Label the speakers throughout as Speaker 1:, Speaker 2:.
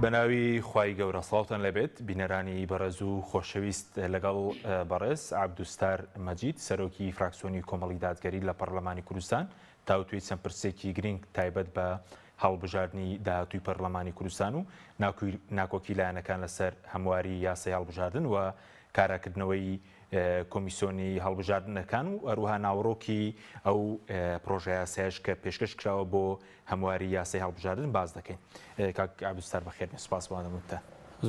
Speaker 1: بەناوی خوای گەورە ساڵتان لەبێت بینەرانی بەڕێز و خۆشەویست لەگەڵ بەڕێز عەبدوستار مەجید سەرۆکی فراکسیۆنی کۆمەڵی دادگەری لە پەرلەمانی کوردستان تاوتوی چەند پرسێکی گرنگ تایبەت بە هەڵبژاردننی داهاتووی پەرلەمانی کوردستان و ناکۆکی لایەنەکان لەسەر هەمواری یاسای هەڵبژاردن و کاراکردنەوەی کۆمیسیۆنی هەڵبژاردنەکان و هەروەها ناوڕۆکی ئەو پرۆژە یاسایش کە پێشکەش کراوە بۆ هەمواری یاسای هەڵبژاردن باز دەکەین. کاک عەبدوستار بەخێر سوپاس بۆ دەموتە.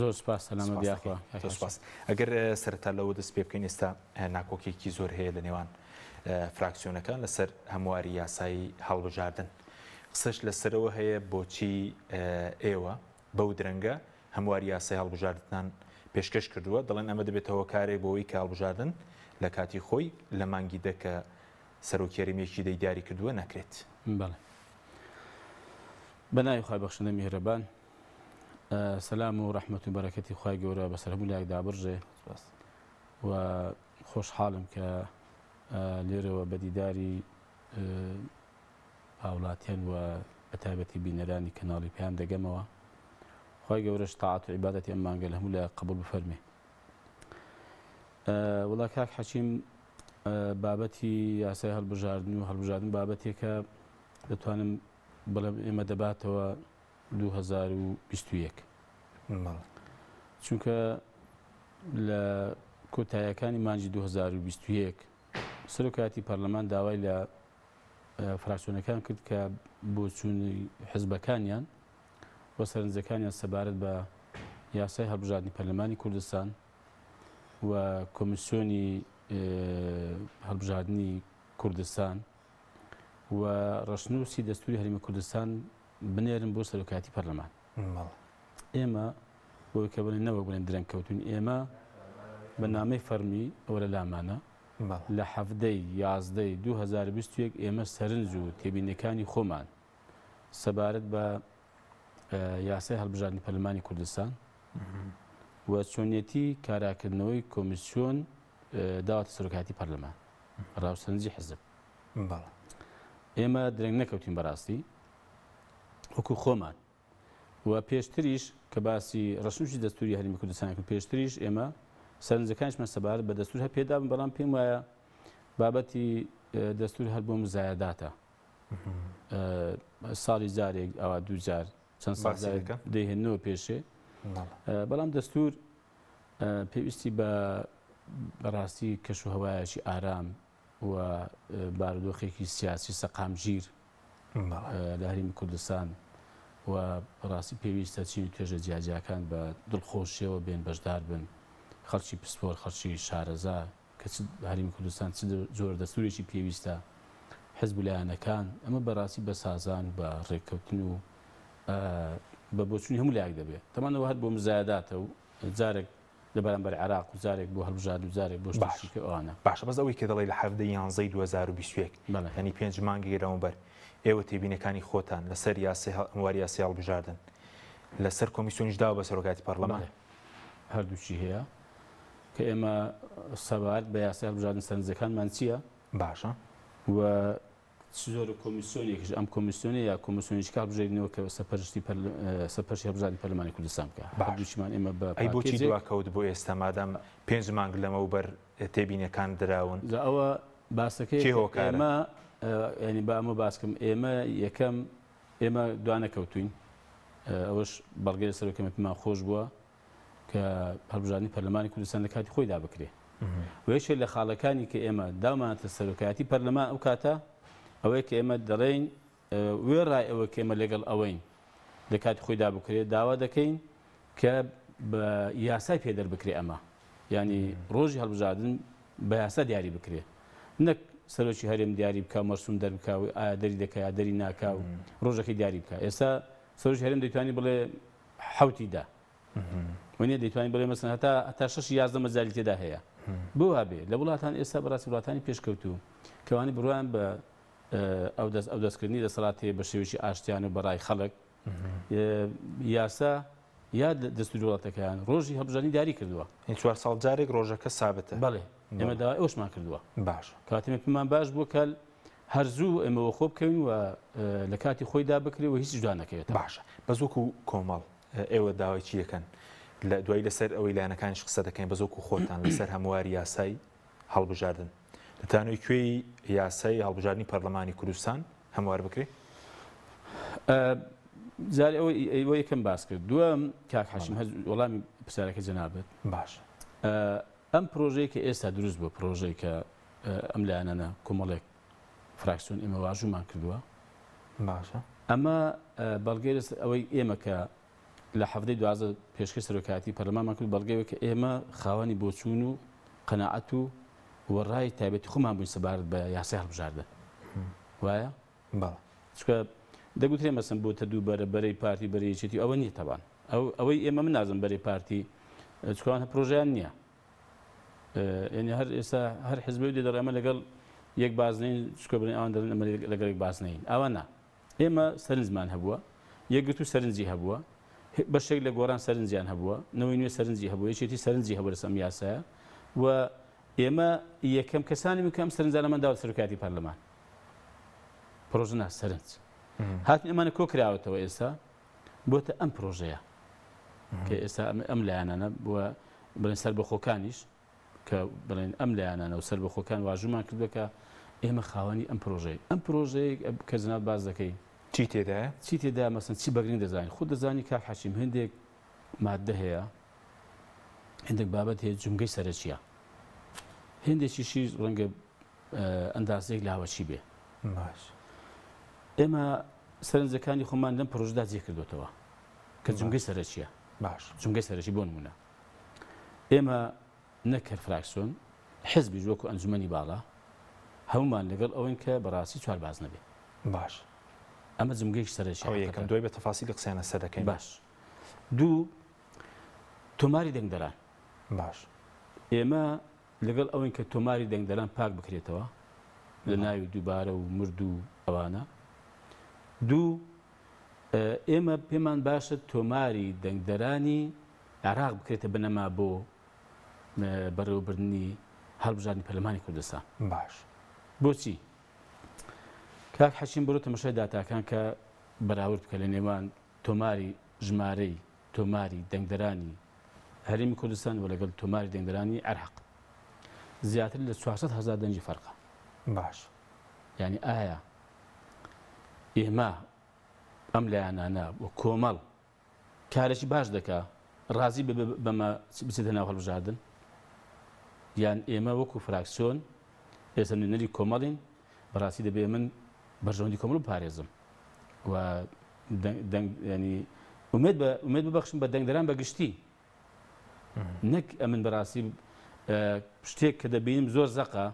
Speaker 2: زۆر سوپاس سەلامەت دیاخوا.
Speaker 1: سوپاس. ئەگەر سەرەتا لەوە دەست پێ بکەین ئێستا ناکۆکێکی زۆر هەیە لە نێوان فراکسیۆنەکان لەسەر هەمواری یاسایی هەڵبژاردن. قسەش لەسەرەوە هەیە بۆچی ئێوە بەو درەنگە هەمواری یاسای هەڵبژاردنان پێشکەش کردووە، دەڵێن ئەمە دەبێتەوە کارێک بۆەوەی کە هەڵبژاردن لە کاتی خۆی لە مانگی دەکە سەرۆکی هەرێمیەکی دەیداری کردووە نەکرێت.
Speaker 2: بەڵێ. بەناوی خوای بەخشندە میهرەبان، سەلام و ڕەحمەت و بەرەکەتی خوای گەورە بەسەر هەموو لایەک دابڕژێ و خۆشحاڵم کە لێرەوە بەدیداری هاوڵاتیان و بەتایبەتی بینەرانی کەناڵی پێیان دەگەمەوە. خوای گەورەش تاعات و عیبادەتی ئەم مانگە لە هەموو لایەک قبوڵ بفەرمێ. وڵا کاک حەکیم، بابەتی یاسای هەڵبژاردن و هەڵبژاردن بابەتێکە دەتوانم بەڵێم ئێمە دەباتەوە 2021. چونکە لە کۆتاییەکانی مانجی 2021 سەرۆکایەتی پەرلەمان داوای لە فراکسیۆنەکان کرد کە بۆ چوونی حزبەکانیان وە سەرنجەکانیان سەبارەت بە یاسای هەڵبژاردنی پەرلەمانی کوردستان و کۆمیسیۆنی هەڵبژاردنی کوردستان و ڕەشنووسی دەستوری هەرێمی کوردستان بنێرن بۆ سەرۆکایەتی پەرلەمان. ئێمە بۆی کە بڵێن نەوە بڵێن درەنگ کەوتون، ئێمە بە نامەی فەرمی ئەوە لە لامانە لە 11 2021 ئێمە سەرنج و تێبینەکانی خۆمان سەبارەت بە یاسای هەڵبژاردنی پەرلەمانی کوردستان و چۆنیەتی کاراکردنەوەی کۆمیسیۆن داواتە سەرۆکایەتی پەرلەمان ڕاوسەرنجی حزب. ئێمە درەنگ نەکەوتین بەڕاستی وەکو خۆمان و پێشتریش کە باسی ڕەشنووشی دەستوری هەرێمی کوردستان کرد، پێشتریش ئێمە سەرنجەکانیشمان سەبارەت بە دەستور پێدابن، بەڵام پێم وایە بابەتی دەستور هەر بۆ مزایەداتە. ساڵی جارێک ئەوە دوو جار چەند ساڵ دەیهێنەوە پێشێ، بەڵام دەستور پێویستی بە بەڕاستی کەش و هەوایەکی ئارام و بارودۆخێکی سیاسی سەقامگیر لە هەرێمی کوردستان و بەڕاستی پێویستە چین و توێژە جیاجیاکان بە دڵخۆشیەوە بێن بەشدار بن، خەڵکی پسپۆر، خەڵکی شارەزا کە هەرێمی کوردستان چ جۆر دەستورێکی پێویستە، حزب و لایەنەکان ئەمە بەڕاستی بە سازان بە ڕێککەوتن و بە بۆچوونی هەموو لایەک دەبێت. تەمانەوە هەر بۆ مزایەداتە و جارێک لە بەرامبەر عێراق و جارێک بۆ هەڵبژاردن و جارێک بۆ شتێکی ئەوانە.
Speaker 1: باشە، بەس ئەوەی کە دەڵێ لە 11 2021 ینی 5 مانگی گەرەوەبەر ئێوە تێبینەکانی خۆتان لەسەر هەمواری یاسای هەڵبژاردن لەسەر کۆمیسیۆنیش داوە بە سەرۆکایەتی پەرلەمان
Speaker 2: هەردووچی هەیە کە ئێمە سەبارەت بە یاسای هەڵبژاردن سەرنجەکانمان چییە؟
Speaker 1: باشە.
Speaker 2: و زۆر کۆمیسیۆنێکیش ئەم کۆمیسیۆنی یا کۆمیسیۆنیشکا هەڵبژێرینەوە کە سەرپەرشتی هەڵبژاردنی پەرلەمانی کوردستان بکە. هەردووچیمان ئێمە بە
Speaker 1: ئەی بۆچی دواکەوت بۆ ئێستا مادام 5 مانگ لەمەوبەر تێبینەکان دراون؟
Speaker 2: ئەوە باسەکەی ئێمە ینی با ئەمە باسکەم ئێمە یەکەم ئێمە دوانەکەوتوین، ئەوەش بەڵگەی سەرۆکەمە پێمان خۆش بووە کە هەڵبژاردنی پەرلەمانی کوردستان لە کاتی خۆیدا بکرێ. وەیەکێک لە خاڵەکانی کە ئێمە دامانەتە سەرۆکایەتی پەرلەمان ئەو کاتە ئەوەی کە ئێمە دەڕێین وێڕای ئەوە کە ئێمە لەگەڵ ئەوەین لە کاتی خۆیدا بکرێت، داوا دەکەین کە بە یاسای پێدەر بکرێ ئەمە، ینی ڕۆژی هەڵبژاردن بە یاسا دیاری بکرێ، نەک سەرۆکی هەرێم دیاری بکە مەرسوم دەربکە و ئایا دەری دەکە یا دەری ناکا و ڕۆژەکەی دیاری بکە. ئێستا سەرۆکی هەرێم دەیتوانی بڵێ حوتیدا وێنێ دەیتوانی بڵێ مەسەن هەتا 6-11 مەجای تێدا هەیە. بۆ هەبێ لە وڵاتان ئێستا بەڕاستی وڵاتانی پێشکەوتوو کەوانی بڕوان بە ئەو دەستکردنی دەسەڵات هەیە بە شێوەیەکی ئاشتیان و بەڕای خەڵک یاسا یا دەستوری وڵاتەکەیان ڕۆژی هەڵبژاردنی دیاری کردووە.
Speaker 1: 4 ساڵ جارێک ڕۆژەکە سابتە.
Speaker 2: بەڵێ ئێمە داوای ئەوشمان کردووە.
Speaker 1: باش
Speaker 2: کاتێمە پێمان باش بوو کە هەرزوو ئێمەوە خۆ بکەین و لە کاتی خۆیدا بکرێ و هیچ جوان نەکەوێت.
Speaker 1: باشە، بە زۆک و کۆمەڵ ئێوە داوای چی دەکەن لە دوای لەسەر ئەوەی لایەنەکانیش قسە دەکەین بە زۆک و خۆتان لەسەر هەمواری یاسای هەڵبژاردن دەتانەوەی کوێی یاسای هەڵبژاردننی پەرلەمانی کوردستان هەموار بکرێت؟
Speaker 2: زاری ئەوە یەکەم باس کرد دووەم کاک حەشیم وەڵامی پرسیارەکە جەنابێت
Speaker 1: باش
Speaker 2: ئەم پرۆژەیە کە ئێستا دروست بووە پرۆژەی کە ئەم لایەنانە کۆمەڵێک فراکسیۆن ئێمە واژومان کردووە
Speaker 1: باشە
Speaker 2: ئەمە بەڵگەی ئەوەی ئێمە کە لە هەفتەی دوازە پێشکەش سەرۆکایەتی پەرلەمانمان کرد بەڵگەیەوە کە ئێمە خاوەنی بۆچوون و قەناعەت و وەڕای تایبەتی خۆمان بووین سەبارەت بە یاسای هەڵبژاردن وایە؟
Speaker 1: بەڵێ
Speaker 2: چکە دەگوترێ مەسن بۆتە دوو بەرەی پارتی بەرەیەکێتی ئەوە نییە تەبان ئەوەی ئێمە من نازم بەرەی پارتی چکەوان پرۆژیان نییە یعنی هەر ئێستا هەر حزبی دێ دەڕێمە لەگەڵ یەک بازنین چکە بڵێن ئەوان دەڵێن ئەمە لەگەڵێک بازنین ئەوە نا ئێمە سەرنجمان هەبووە یەکگرت و سەرنجی هەبووە بەشێک لە گۆڕان سەرنجیان هەبووە نەوەی نوێ سەرنجی هەبووە یەکێتی سەرنجی هەبووە لەسەم یاسایە و ئێمە یەکەم کەسانی وکەم سەرنجانەمان داوە سەرۆکایەتی پەرلەمان پرۆژە نا سەرنج هاتن ئەمانە کۆ کراوەتەوە ئێستا بۆتە ئەم پرۆژەیە کە ئێستا ئەم لایەنانە بووە بڵێن سەربەخۆکانیش کە بڵێن ئەم لایەنانە و سەربەخۆکان واژومان کردووە کە ئێمە خاوەنی ئەم پرۆژەی کە جەناب باز دەکەی
Speaker 1: چی تێدایە؟
Speaker 2: چی تێدا مەسن چی بەگرنگ دەزانین خۆ دەزانی کاک حەشیم هەندێک مادە هەیە هەندێک بابەت هەیە جومگەی سەرەکیە هەندێکیشی ڕەنگە ئەندازەیەک لاوەچی بێ
Speaker 1: باش
Speaker 2: ئێمە سەرنجەکانی خۆمان لەم پرۆژەدا جێ کردوتەوە کە جومگەی سەرەکیە
Speaker 1: باش
Speaker 2: جومگەی سەرەکی بۆ نمونە ئێمە نەکرد فراکسیۆن حزبی وەکو ئەنجومەنی باڵا هەمومان لەگەڵ ئەوەن کە بەڕاستی چوار باز نەبێ
Speaker 1: باش
Speaker 2: ئەمە جومگەی سەرەکی
Speaker 1: ئەو یەکەم دوای بە تەفاسیلی قسەیانە سەر دەکەین
Speaker 2: باش دوو تۆماری دەنگدەران
Speaker 1: باش
Speaker 2: ئێمە لەگەڵ ئەوەن کە تۆماری دەنگدەران پاک بکرێتەوە لە ناوی دووبارە و مرد و ئەوانە دوو ئێمە پێمان باشە تۆماری دەنگدەرانی عێراق بکرێتە بنەما بۆ بەڕێوەبردننی هەڵبژاردننی پەرلەمانی کوردستان
Speaker 1: باش
Speaker 2: بۆچی کاک حەشیم بڕۆ تەماشای داتاکان کە بەراورد بکە لە نێوان تۆماری ژمارەی تۆماری دەنگدەرانی هەرێمی کوردستان و لەگەڵ تۆماری دەنگدەرانی عێراق زیاتر لە 400,000 دەنگی فەرقە
Speaker 1: باش
Speaker 2: یعنی ئایا ئێمە ئەم لایەنانە و کۆمەڵ کارێکی باش دەکا ڕازی بەمە بچێتە ناو هەڵبژاردن یان ئێمە وەکو فراکسیۆن ئێستا نوێنەری کۆمەڵین بەڕاستی دەبێ من بەرژەوەندی کۆمەڵ بپارێزم و ینی ئومێد ببەخشم بە دەنگدەران بەگشتی نەک ئەمن بەڕاستی شتێک کە دەبینم زۆر زەقا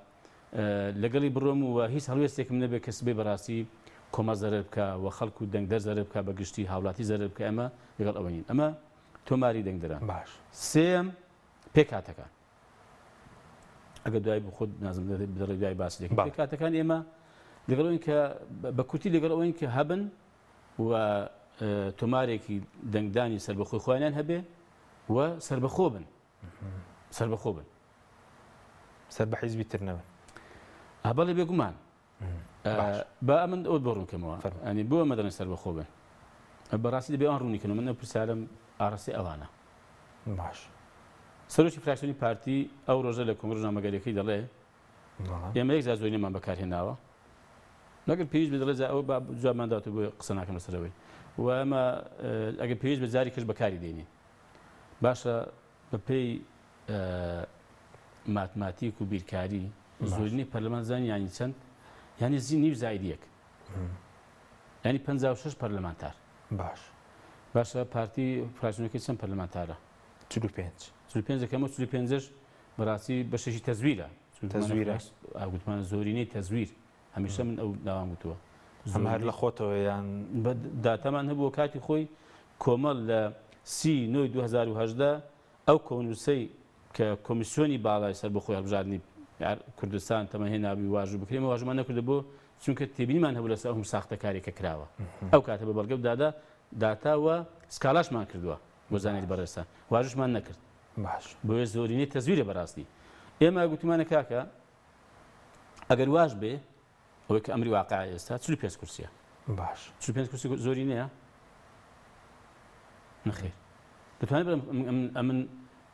Speaker 2: لەگەڵی بڕۆم و هیچ هەڵوێستێکم نەبێت کە سبەی بەڕاستی کۆمە زەرەر بکە و خەڵکو و دەنگدەر زەرەر بکە بەگشتی هاوڵاتی زەرەر بکە ئەمە لەگەڵ ئەوە نین ئەمە تۆماری دەنگدەران
Speaker 1: باش
Speaker 2: سێم پێکاتەکان ئەگە دوای بخۆت نازم بدەڵێ دوای باسی دەکەین پێکاتەکان ئێمە لەگەڵ ئەوەی کە بە کورتی لەگەڵ ئەوەی کە هەبن و تۆمارێکی دەنگدانی سەربەخۆی خۆیانیان هەبێ و سەربەخۆ بن سەربەخۆ بن
Speaker 1: سەر بە حیزبی تر نەبن
Speaker 2: بەڵێ بێگومان بە ئەمن ئەوە بڕوونکەمەوە ئەنی بۆ ئەمە دەڵێن سەربەخۆ بن بەڕاستی دەبێ ئەوان ڕوونیکەن من پرسیارم ئاڕاستی ئەوانە
Speaker 1: باش
Speaker 2: سەرۆکی فراکسیۆنی پارتی ئەو ڕۆژە لە کۆنگرە ژمارەمەگەریەکەی دەڵێ ئێمە یەک زۆری نەمان بەکار هێناوە لەگەر پێویست بێ دەڵێ ئەوە جوابمان داوەتە بۆ قسە ناکەم لەسەرەوەی و ئەمە ئەگەر پێویست بە جاری کەش بەکاری دێنین باشە بە پێی ماتماتیک و بیرکاری زۆرینەی پەرلەمان زانی ینی چەند یعنی زی نیو زایدیەک ینی 56 پەرلەمانتار
Speaker 1: باش
Speaker 2: باشە پارتی فراکسیۆنەکەی چەند پەرلەمانتارە 45 دەکەمەوە 45 بەڕاستی بەشێکی تەزویرە گوتمانە زۆرینەی تەزویر هەمیشە من ئەو ناوام گوتووە
Speaker 1: هەر لە خۆتەوە یان
Speaker 2: داتەمان هەبووە کاتی خۆی کۆمەڵ لە 30 2010 ئەو کۆنووسەی کە کۆمیسیۆنی باڵای سەربەخۆی هەڵبژاردننی کوردستان تەمەهێنابی واژوو بکرێمە واژمان نەکردە بۆ چونکە تێبینیمان هەبوو لەسەر هەم ساختەکارێکە کراوە ئەو کاتە بە بەڵگە دادا داتاوە سکالاشمان کردووە بۆ زانیاری بەڕێستان واژشمان نەکرد
Speaker 1: باش
Speaker 2: بۆیە زۆرینەی تەزویرە بەڕاستی ئێمە گوتمانە کاکە ئەگەر واژ بێ ئەوەی کە ئەمری واقع ئێستا 45 کورسیە
Speaker 1: باش
Speaker 2: 45 کورسی زۆری نییە نخیر دەتوانێت ئەمن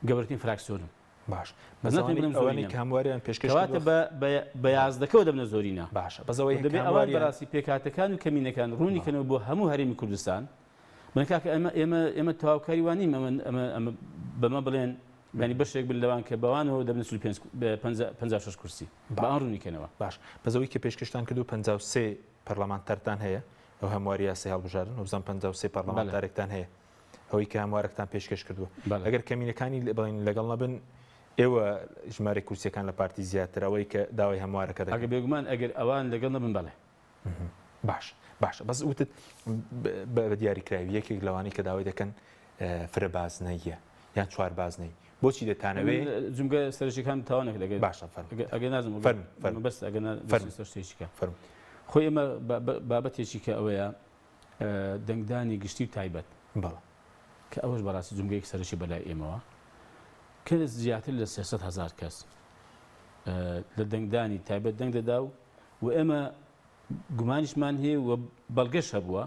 Speaker 2: گەورەترین فراکسیۆنم
Speaker 1: باش ئەوانەی هەمواریان
Speaker 2: پێشکەواتە بە یازدەکەەوە دەبنە زۆرینە
Speaker 1: باشە بەزەوەی
Speaker 2: دەبێت ئەوان بەڕاستی پێکاتەکان و کەمینەکان ڕوونیکەنەوە بۆ هەموو هەرێمی کوردستان منکاکە ئێمە تەواوکاری وانیم ئەمە بەمە بڵێن ینی بەشێک بن لەوان کە بەوانەوە دەبنە 56 کورسی بەان ڕوونیکەنەوە
Speaker 1: باش بەزەوەی کە پێشکەشتان کردو 53 پەرلەمانتەرتان هەیە ئەو هەمواری یاسای هەڵبژاردن وبزان 53 پەرلەمانتارێکتان هەیە ئەوەی کە هەموارەکتان پێشکەش کردووە ئەگەر کەمینەکانی بڵین لەگەڵ نەبن ئێوە ژمارە کورسیەکان لە پارتی زیاترەوەی کە داوای هەموارەکە
Speaker 2: ئەگە بێگومان ئەگەر ئەوان لەگەڵ نەبن بەڵێ
Speaker 1: باش بەس وتت بە دیاریکراوی یەکێک لەوانی کە داوای دەکەن فرە بازنەیە یان چوار بازنەی بۆچی دەتانەوێ
Speaker 2: جمگە سەرشەکان تاوانێک لەگەر
Speaker 1: باشە
Speaker 2: ئەگەر نازم بەس ئەگەر
Speaker 1: فەرم
Speaker 2: خۆی ئێمە بابەتێکی کە ئەوەیە دەنگدانی گشتی و تایبەت
Speaker 1: بەڵێ
Speaker 2: کە ئەوەش بەڕاستی جمگەیەک سەرشی بەلای ئێمەوە کە زیاتر لە 300,000 کەس لە دەنگدانی تایبەت دەنگ دەدا و ئێمە گومانیشمان هەیە و بەڵگەش هەبووە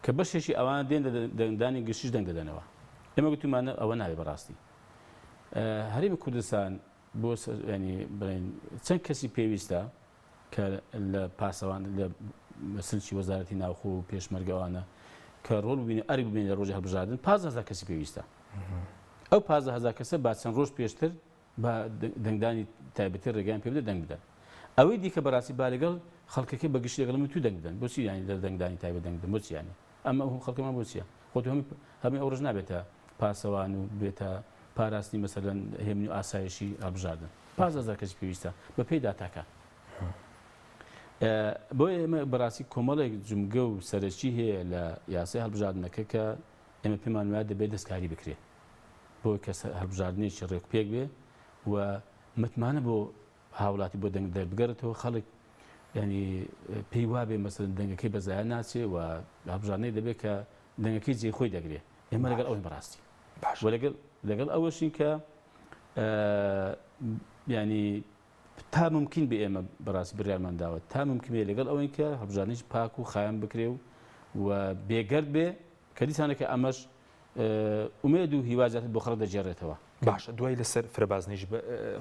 Speaker 2: کە بەشێکی ئەوان دێن دەنگدانی گشتیش دەنگ دەدەنەوە ئێمە گوتمانە ئەوە ناوێ بەڕاستی هەرێمی کوردستان بۆ ینی بڵێن چەند کەسی پێویستە کە لە پاسەوان لە سلکی وەزارەتی ناوخۆ و پێشمەرگەوانە کە ڕۆڵ ببینێ ئەری ببینێ لە ڕۆژی هەڵبژاردن 5,000 کەسی پێویستە ئەو 5,000 کەسە با چەند ڕۆژ پێشتر بە دەنگدانی تایبەتی ڕێگەیان پێ بدە دەنگ بدەن ئەوەی دیکە بەڕاستی با لەگەڵ خەڵکەکەی بەگشتی لەگەڵ من تو دەنگ بدەن بۆچی یانی لە دەنگدانی تایبەت دەنگ بدەن بۆچی یانی ئەمە خەڵکەمان بۆچیە خۆت هەموو ئەو ڕۆژ نابێتە پاسەوان و بێتە پاراستی مەسەلەن هێمنی و ئاسایشی هەڵبژاردن 5,000 کەسی پێویستە بە پێی داتاکە بۆیە ئێمە بەڕاستی کۆمەڵێک جمگە و سەرچی هەیە لە یاسای هەڵبژاردنەکە کە ئێمە پێمان وایە دەبێت دەستکاری بکرێت بۆ کە هەڵبژاردنێکی ڕێک پێک بێ و متمانە بۆ هاوڵاتی بۆ دەنگ دەربگەرێتەوە خەڵک ینی پێی وابێ مەسەلەن دەنگەکەی بەزایان ناچێ و هەڵبژاردنەی دەبێت کە دەنگەکەی جێ خۆی دەگرێت ئێمە لەگەڵ ئەوەی بەڕاستی لەگەڵ ئەوەشین کە ینی تا ممکن بێ ئێمە بەڕاستی بڕیارمان داوە تا ممکن بێ لەگەڵ ئەوەی کە هەڵبژاردنێکی پاک و خایان بکرێ و بێگەرد بێ کە دیسانەکە ئەمەش ئومێد و هیوازاتت بۆ خەڵک دەجێڕێتەوە
Speaker 1: باشە دوای لەسەر فرەبازنیش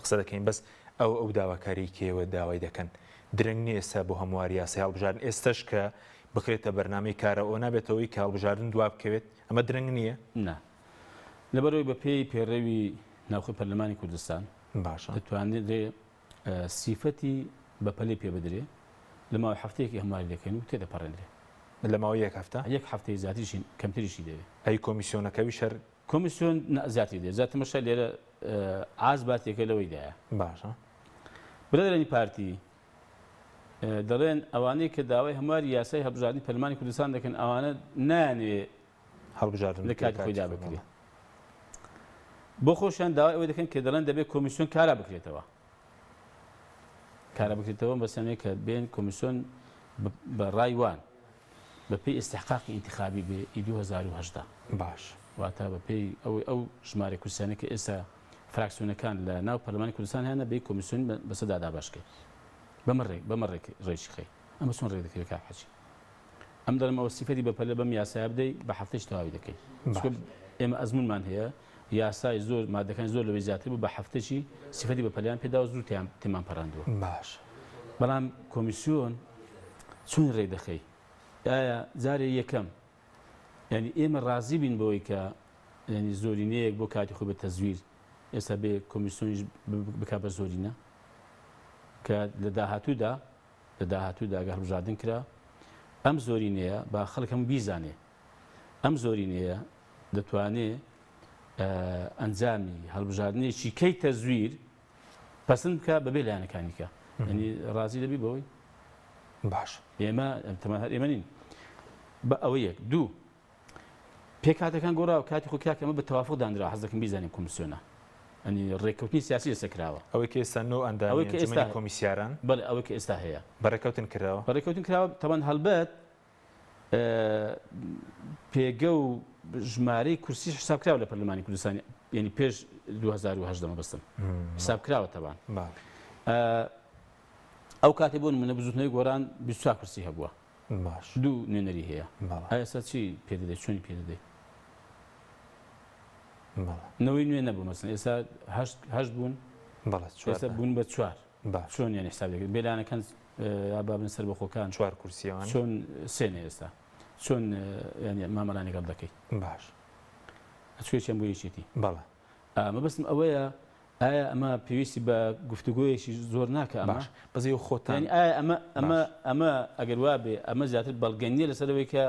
Speaker 1: قسە دەکەین بەس ئەو داواکاری کێوە داوای دەکەن درەنگ نیە ئێستا بۆ هەمواری یاسای هەڵبژاردن ئێستش کە بکرێتە بەرنامەی کارە ئەو نابێتەوەی کە هەڵبژاردن دوا بکەوێت ئەمە درەنگ نییە
Speaker 2: نا لەبەرەوەی بە پێی پێڕێوی ناوخۆی پەرلەمانی کوردستان
Speaker 1: باشە
Speaker 2: دەتوانێت سیفەتی بە پەلەی پێ بدرێ لە ماوەی هەفتەیەکی هەمواری دەکەین و تێدەپەڕێنرێ
Speaker 1: لە ماوەی یەک
Speaker 2: هەفتەی زیاتریشی کەمتریشی دەوێت
Speaker 1: ئەی کۆمیسیۆنەکەوی شەر
Speaker 2: کۆمیسیۆن زیاتری دێت زیاترمەشە لێرە ئازباتێکە لەوەیدایە
Speaker 1: باشە
Speaker 2: برەدرێنی پارتی دەڵێن ئەوانەی کە داوای هەمواری یاسای هەڵبژاردنی پەرلەمانی کوردستان دەکەن ئەوانە نانوێ
Speaker 1: هەڵبژاردن
Speaker 2: لە کاتی خۆیدا بکرێت بۆ خۆشیان داوای ئەوەی دەکەن کە دەڵێن دەبێت کۆمیسیۆن کارا بکرێتەوە بە سەمەیە کە بێن کۆمیسیۆن بە ڕایوان بە پێی ئستحقاقی ئینتیخابی بێ 2010
Speaker 1: باش
Speaker 2: واتە بە پێی ئەو ژمارە کورسیانە کە ئێستا فراکسیۆنەکان لە ناو پەرلەمانی کوردستان هەیە بێ کۆمیسیۆن بەسەدا باشکەیت بەمەڕێک ڕێژی خەی ئەمە چۆن ڕێک دەکەوێت کاحەجی ئەم دەڵم ئەوە سیفەتی بە پەلە بەم یاسایە بدەیت بە هەفتەیش تەواوی دەکەیت ئێمە ئەزمونمان هەیە یاسای زۆر مادەکان زۆر لەوەی زیاتر بوو بە هەفتەی سیفەتی بە پەلیان پێداوە زوو تێمان پەڕاندووە
Speaker 1: باش
Speaker 2: بەڵام کۆمیسیۆن چۆن ڕێک دەخەی ئایا جارێ یەکەم ینی ئێمە ڕازی بین بەوەی کە ینی زۆرینەیەک بۆ کاتی خۆی بە تەزویر ئێستا بێ کۆمیسیۆنیش بکا بە زۆرینە کە لە داهاتوودا ئەگەر هەڵبژاردن کرا ئەم زۆرینەیە با خەڵک هەموو بیزانێ ئەم زۆرینەیە دەتوانێت ئەنجامی هەڵبژاردنێکی کەی تەزویر پەسەند بکە بەبێ لایەنەکانیکە ینی ڕازی دەبی بەوەی
Speaker 1: باش
Speaker 2: ئێمە نین بە ئەوە یەک دوو پێکاتەکان گۆڕاوە کاتی خۆ کاکەمە بە تەوافق دانرا حەز دەکەم بیزانین کۆمیسیۆنە ئەنی ڕێککەوتنی سیاسی لەسەر کراوە
Speaker 1: ئەوەی کە ئێستا نۆ ئەندامی کۆمیسیاران
Speaker 2: بەڵێ ئەوەی کە ئێستا هەیە
Speaker 1: بەڕێکەوتن
Speaker 2: کراوە تەمان هەڵبەت پێگە و ژمارەی کورسی حساب کراوە لە پەرلەمانی کوردستانی ینی پێش 2010 بەستم حساب کراوە تەبان ئەو کاتێ بۆ منە بزوتنەوەی گۆران 24 کورسی هەبووە دوو نوێنەری هەیە ئەستا چی پێ دەدەیت چۆنی پێ دەدەیت نەوەی نوێ نەبوو مەسن ئێستا هەشت بوون ئێستا بوون بە چوار چۆن یان حساب دەکرێت بێلانەکان بابن سەر بە خۆکان
Speaker 1: چوار کورسییان
Speaker 2: چۆن سێنێ ئێستا چۆن مامەڵانی گەڵ دەکەی
Speaker 1: باش
Speaker 2: ئەچێکیان بۆ یەکێتی
Speaker 1: بەڵێ
Speaker 2: مەبەستم ئەوەیە ئایا ئەمە پێویستی بە گفتوگۆیەکی زۆر ناکە ئەمە
Speaker 1: بەزی خۆتان
Speaker 2: ئایا ئەمە ئەگەر وا بێ ئەمە زیاتر بەڵگەنیە لەسەرەوەی کە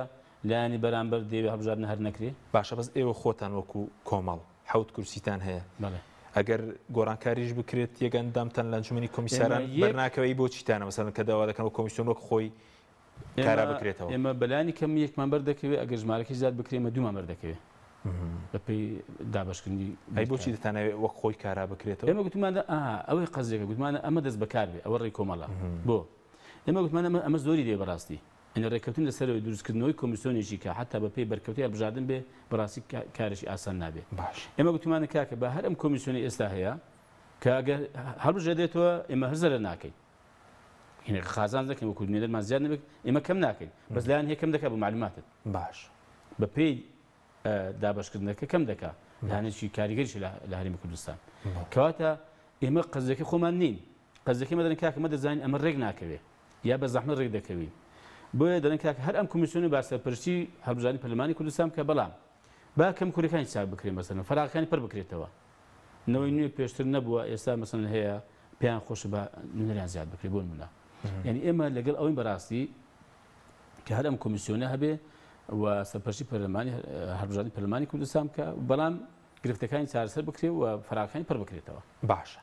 Speaker 2: لایانی بەرامبەر دەوێت هەڵبژاردن هەر نەکرێ
Speaker 1: باشە بەس ئێوە خۆتان وەکو کۆمەڵ حەوت کورسیتان هەیە ئەگەر گۆڕانکاریش بکرێت یەکەندامتان لە ئەنجومەنی کۆمیساران بەرناکەوەی بۆ چیتانە مەسەڵەن کە داوا دەکەن و کۆمیسیۆن وەک خۆی کارا بکرێتەوە
Speaker 2: ئێمە بەلانی کەم یەکمان بەردەکەوێت ئەگەر ژمارەکەی زیاد بکرێمە دوومان بەردەکەوێت بەپێی دابشکردنی
Speaker 1: ئەی بۆچی دەتانەوێت وەک خۆی کارا بکرێتەوە
Speaker 2: ئێمە گوتمانە ئەوەی قەزێکە گوتمانە ئەمە دەست بەکار بێ ئەوە ڕێی کۆمەڵە بۆ ئێمە گوتمانە ئەمە زۆری لێ بەڕاستی ئەنە ڕێککەوتن لەسەرەوەی دروستکردنەوەی کۆمیسیۆنێکی کە حتا بەپێی بەرکەوتی هەڵبژاردن بێ بەڕاستی کارێکی ئاسان نابێت
Speaker 1: باش
Speaker 2: ئێمە گوتمانە کاکە بە هەر ئەم کۆمیسیۆنی ئێستا هەیە کە ئەگەر هەڵبژێدێتەوە ئێمە هەرزەرە ناکەین خازان دەکەین وەکو نێدەرمان زیاد نەبێت ئێمە کەم ناکەین بەس لایەن هەیە کەم دەکات بە معلوماتت
Speaker 1: باش
Speaker 2: بەپێی دابشکردنەکە کەم دەکات لایەنێکی کاریگەریشی لە هەرێمی کوردستان کەواتە ئێمە قەزەکەی خۆمان نین قەزەکەی مەدەن کاکە مە دەزانین ئەمە ڕێک ناکەوێت یا بە زەحمەت ڕێک دەکەوین بۆیە دەڵێن کاکە هەر ئەم کۆمیسیۆنی باسەرپەرشتی هەڵبژاردنی پەرلەمانی کوردستان کە بەڵام با کەم کوورەکانی چاک بکرێن مەسەڵەن فەراغەکانی پڕ بکرێتەوە نەوەی نوێ پێشتر نەبووە ئێستا مەسەڵەن هەیە پێیان خۆشە بە نوێنەریان زیاد بکرێت بۆ نمونە یعنی ئێمە لەگەڵ ئەوەی بەڕاستی کە هەر ئەم کۆمیسیۆنە هەبێ و سەرپەرشتی پەرلەمانی هەڵبژاردنی پەرلەمانی کوردستان بکە بەڵام گرفتەکانی چارەسەر بکرێت و فەراغەکانی پڕ بکرێتەوە
Speaker 1: باشە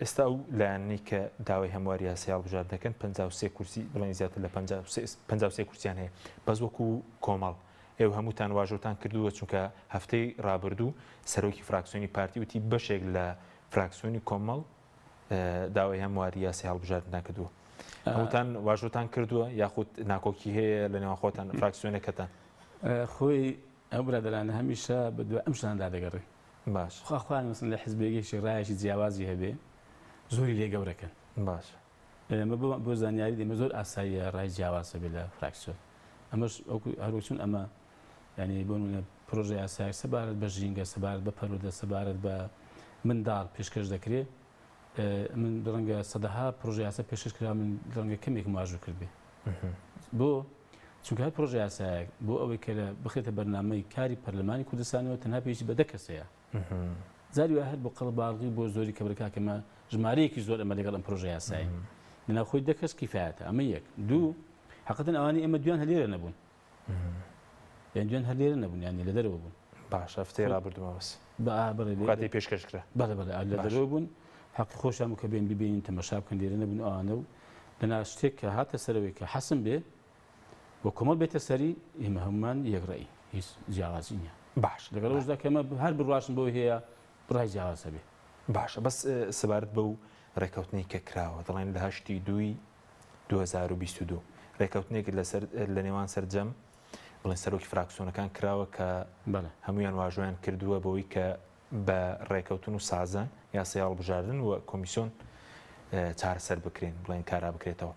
Speaker 1: ئێستا ئەو لایەنی کە داوای هەمواری یاسای هەڵبژاردن دەکەن 53 کورسی بڵێن زیاتر لە 53 کورسیان هەیە بەس وەکو کۆمەڵ ئێوە هەمووتان واژۆتان کردووە چونکە هەفتەی ڕابردوو سەرۆکی فراکسیۆنی پارتی وتی بەشێک لە فراکسیۆنی کۆمەڵ داوای هەمواری یاسای هەڵبژاردن ناکردووە هەمووتان واژۆتان کردووە یاخود ناکۆکی هەیە لە نێوان خۆتان فراکسیۆنەکەتان
Speaker 2: خۆی ئەو برادەرانە هەمیشە بە دوای ئەم شتاندا دەگەڕێ
Speaker 1: باش
Speaker 2: خواخوان مەسن لە حزبێکی ڕایەکی جیاوازی هەبێ زۆری لێ گەورەکەن
Speaker 1: باش
Speaker 2: ئەمە بۆ زانیاری دێمە زۆر ئاساییە ڕای جیاواز هەبێ لە فراکسیۆن ئەمەش هەروچون ئەمە ینی بۆ نمونە پرۆژه یاسایی سەبارەت بە ژینگە سەبارەت بە پەرودە سەبارەت بە منداڵ پێشکەش دەکرێت من ڕەنگە سەدەها پرۆژه یاسا پێشکەش کرا من ڕەنگە کەمێکم واژوو کرد بێ بۆ چونکە هەر پرۆژه یاسایە بۆ ئەوەی کە بخێتە بەرنامەی کاری پەرلەمانی کوردستانەوە تەنها پێویستی بە 10 کەسەیە زاری وای هەر بۆ قەڵباڵغی بۆ زۆری کەبرکاکەمە ژمارەیەکی زۆر ئەمە لەگەڵ ئەم پرۆژه یاسایی لەناوخۆی 10 کەس کیفایەتە ئەمە یەک دوو حەقەتەن ئەوانی ئێمە دویان هەلێرە نەبوون یان دویان هەلێرە نەبوون یانی لە دەرەوە بوون
Speaker 1: باش هەفتەی ڕابردووە بەس
Speaker 2: کاتی
Speaker 1: پێشکەش کرا
Speaker 2: بەڵێ لە دەرەوە بوون حەقی خۆشیان کە بێن ببینین تەماشا بکەن لێرە نەبوون ئەوانە و لەنا شتێک کە هاتە سەرەوەی کە حەسم بێ بۆ کۆمەڵ بێتە سەری ئێمە هەمومان یەکڕێی هیچ جیاوازی نییە
Speaker 1: باش
Speaker 2: لەگەڵەوەشدا کەمە هەر بڕواشن بۆ هەیە بڕای جیاوازە بێ
Speaker 1: باشە بەس سەبارەت بەو ڕێکەوتنی کە کراوە دەڵێن لە 8 2022 ڕێکەوتنێک لە نێوان سەرجەم بڵێن سەرۆکی فراکسیۆنەکان کراوە کە هەمویان واژۆیان کردووە بەوەی کە بە ڕێکەوتن و سازان یاسای هەڵبژاردن و کۆمیسیۆن چارەسەر بکرێن بڵێن کارا بکرێتەوە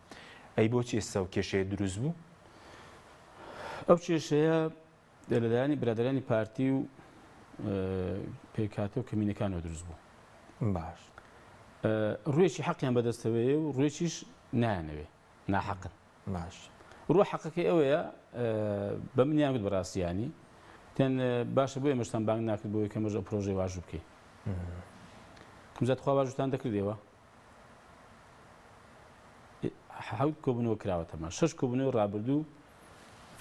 Speaker 1: ئەی بۆچی ئێستا و کێشەیە دروست بوو؟
Speaker 2: ئەو کێشەیە لەلایەنی برادەرانی پارتی و پێکاتە و کەمینەکانەوە دروست بوو
Speaker 1: باش
Speaker 2: ڕوێکی حەقیان بەدەستەوەیە و ڕوێکیش نایانەوێ ناحەقن
Speaker 1: باش
Speaker 2: ڕوو حەقەکەی ئەوەیە بە منیان گوت بەڕاستیانی تێن باشە بۆ ئێمەشتان بانگ ناکرد بۆی کەمەژ ئەو پرۆژەی واژوو بکەیت کەمزات خوا واژوتان دەکردەوە حەوت کۆبوونەوە کراوەتەمە 6 کۆبوونەوە ڕابردوو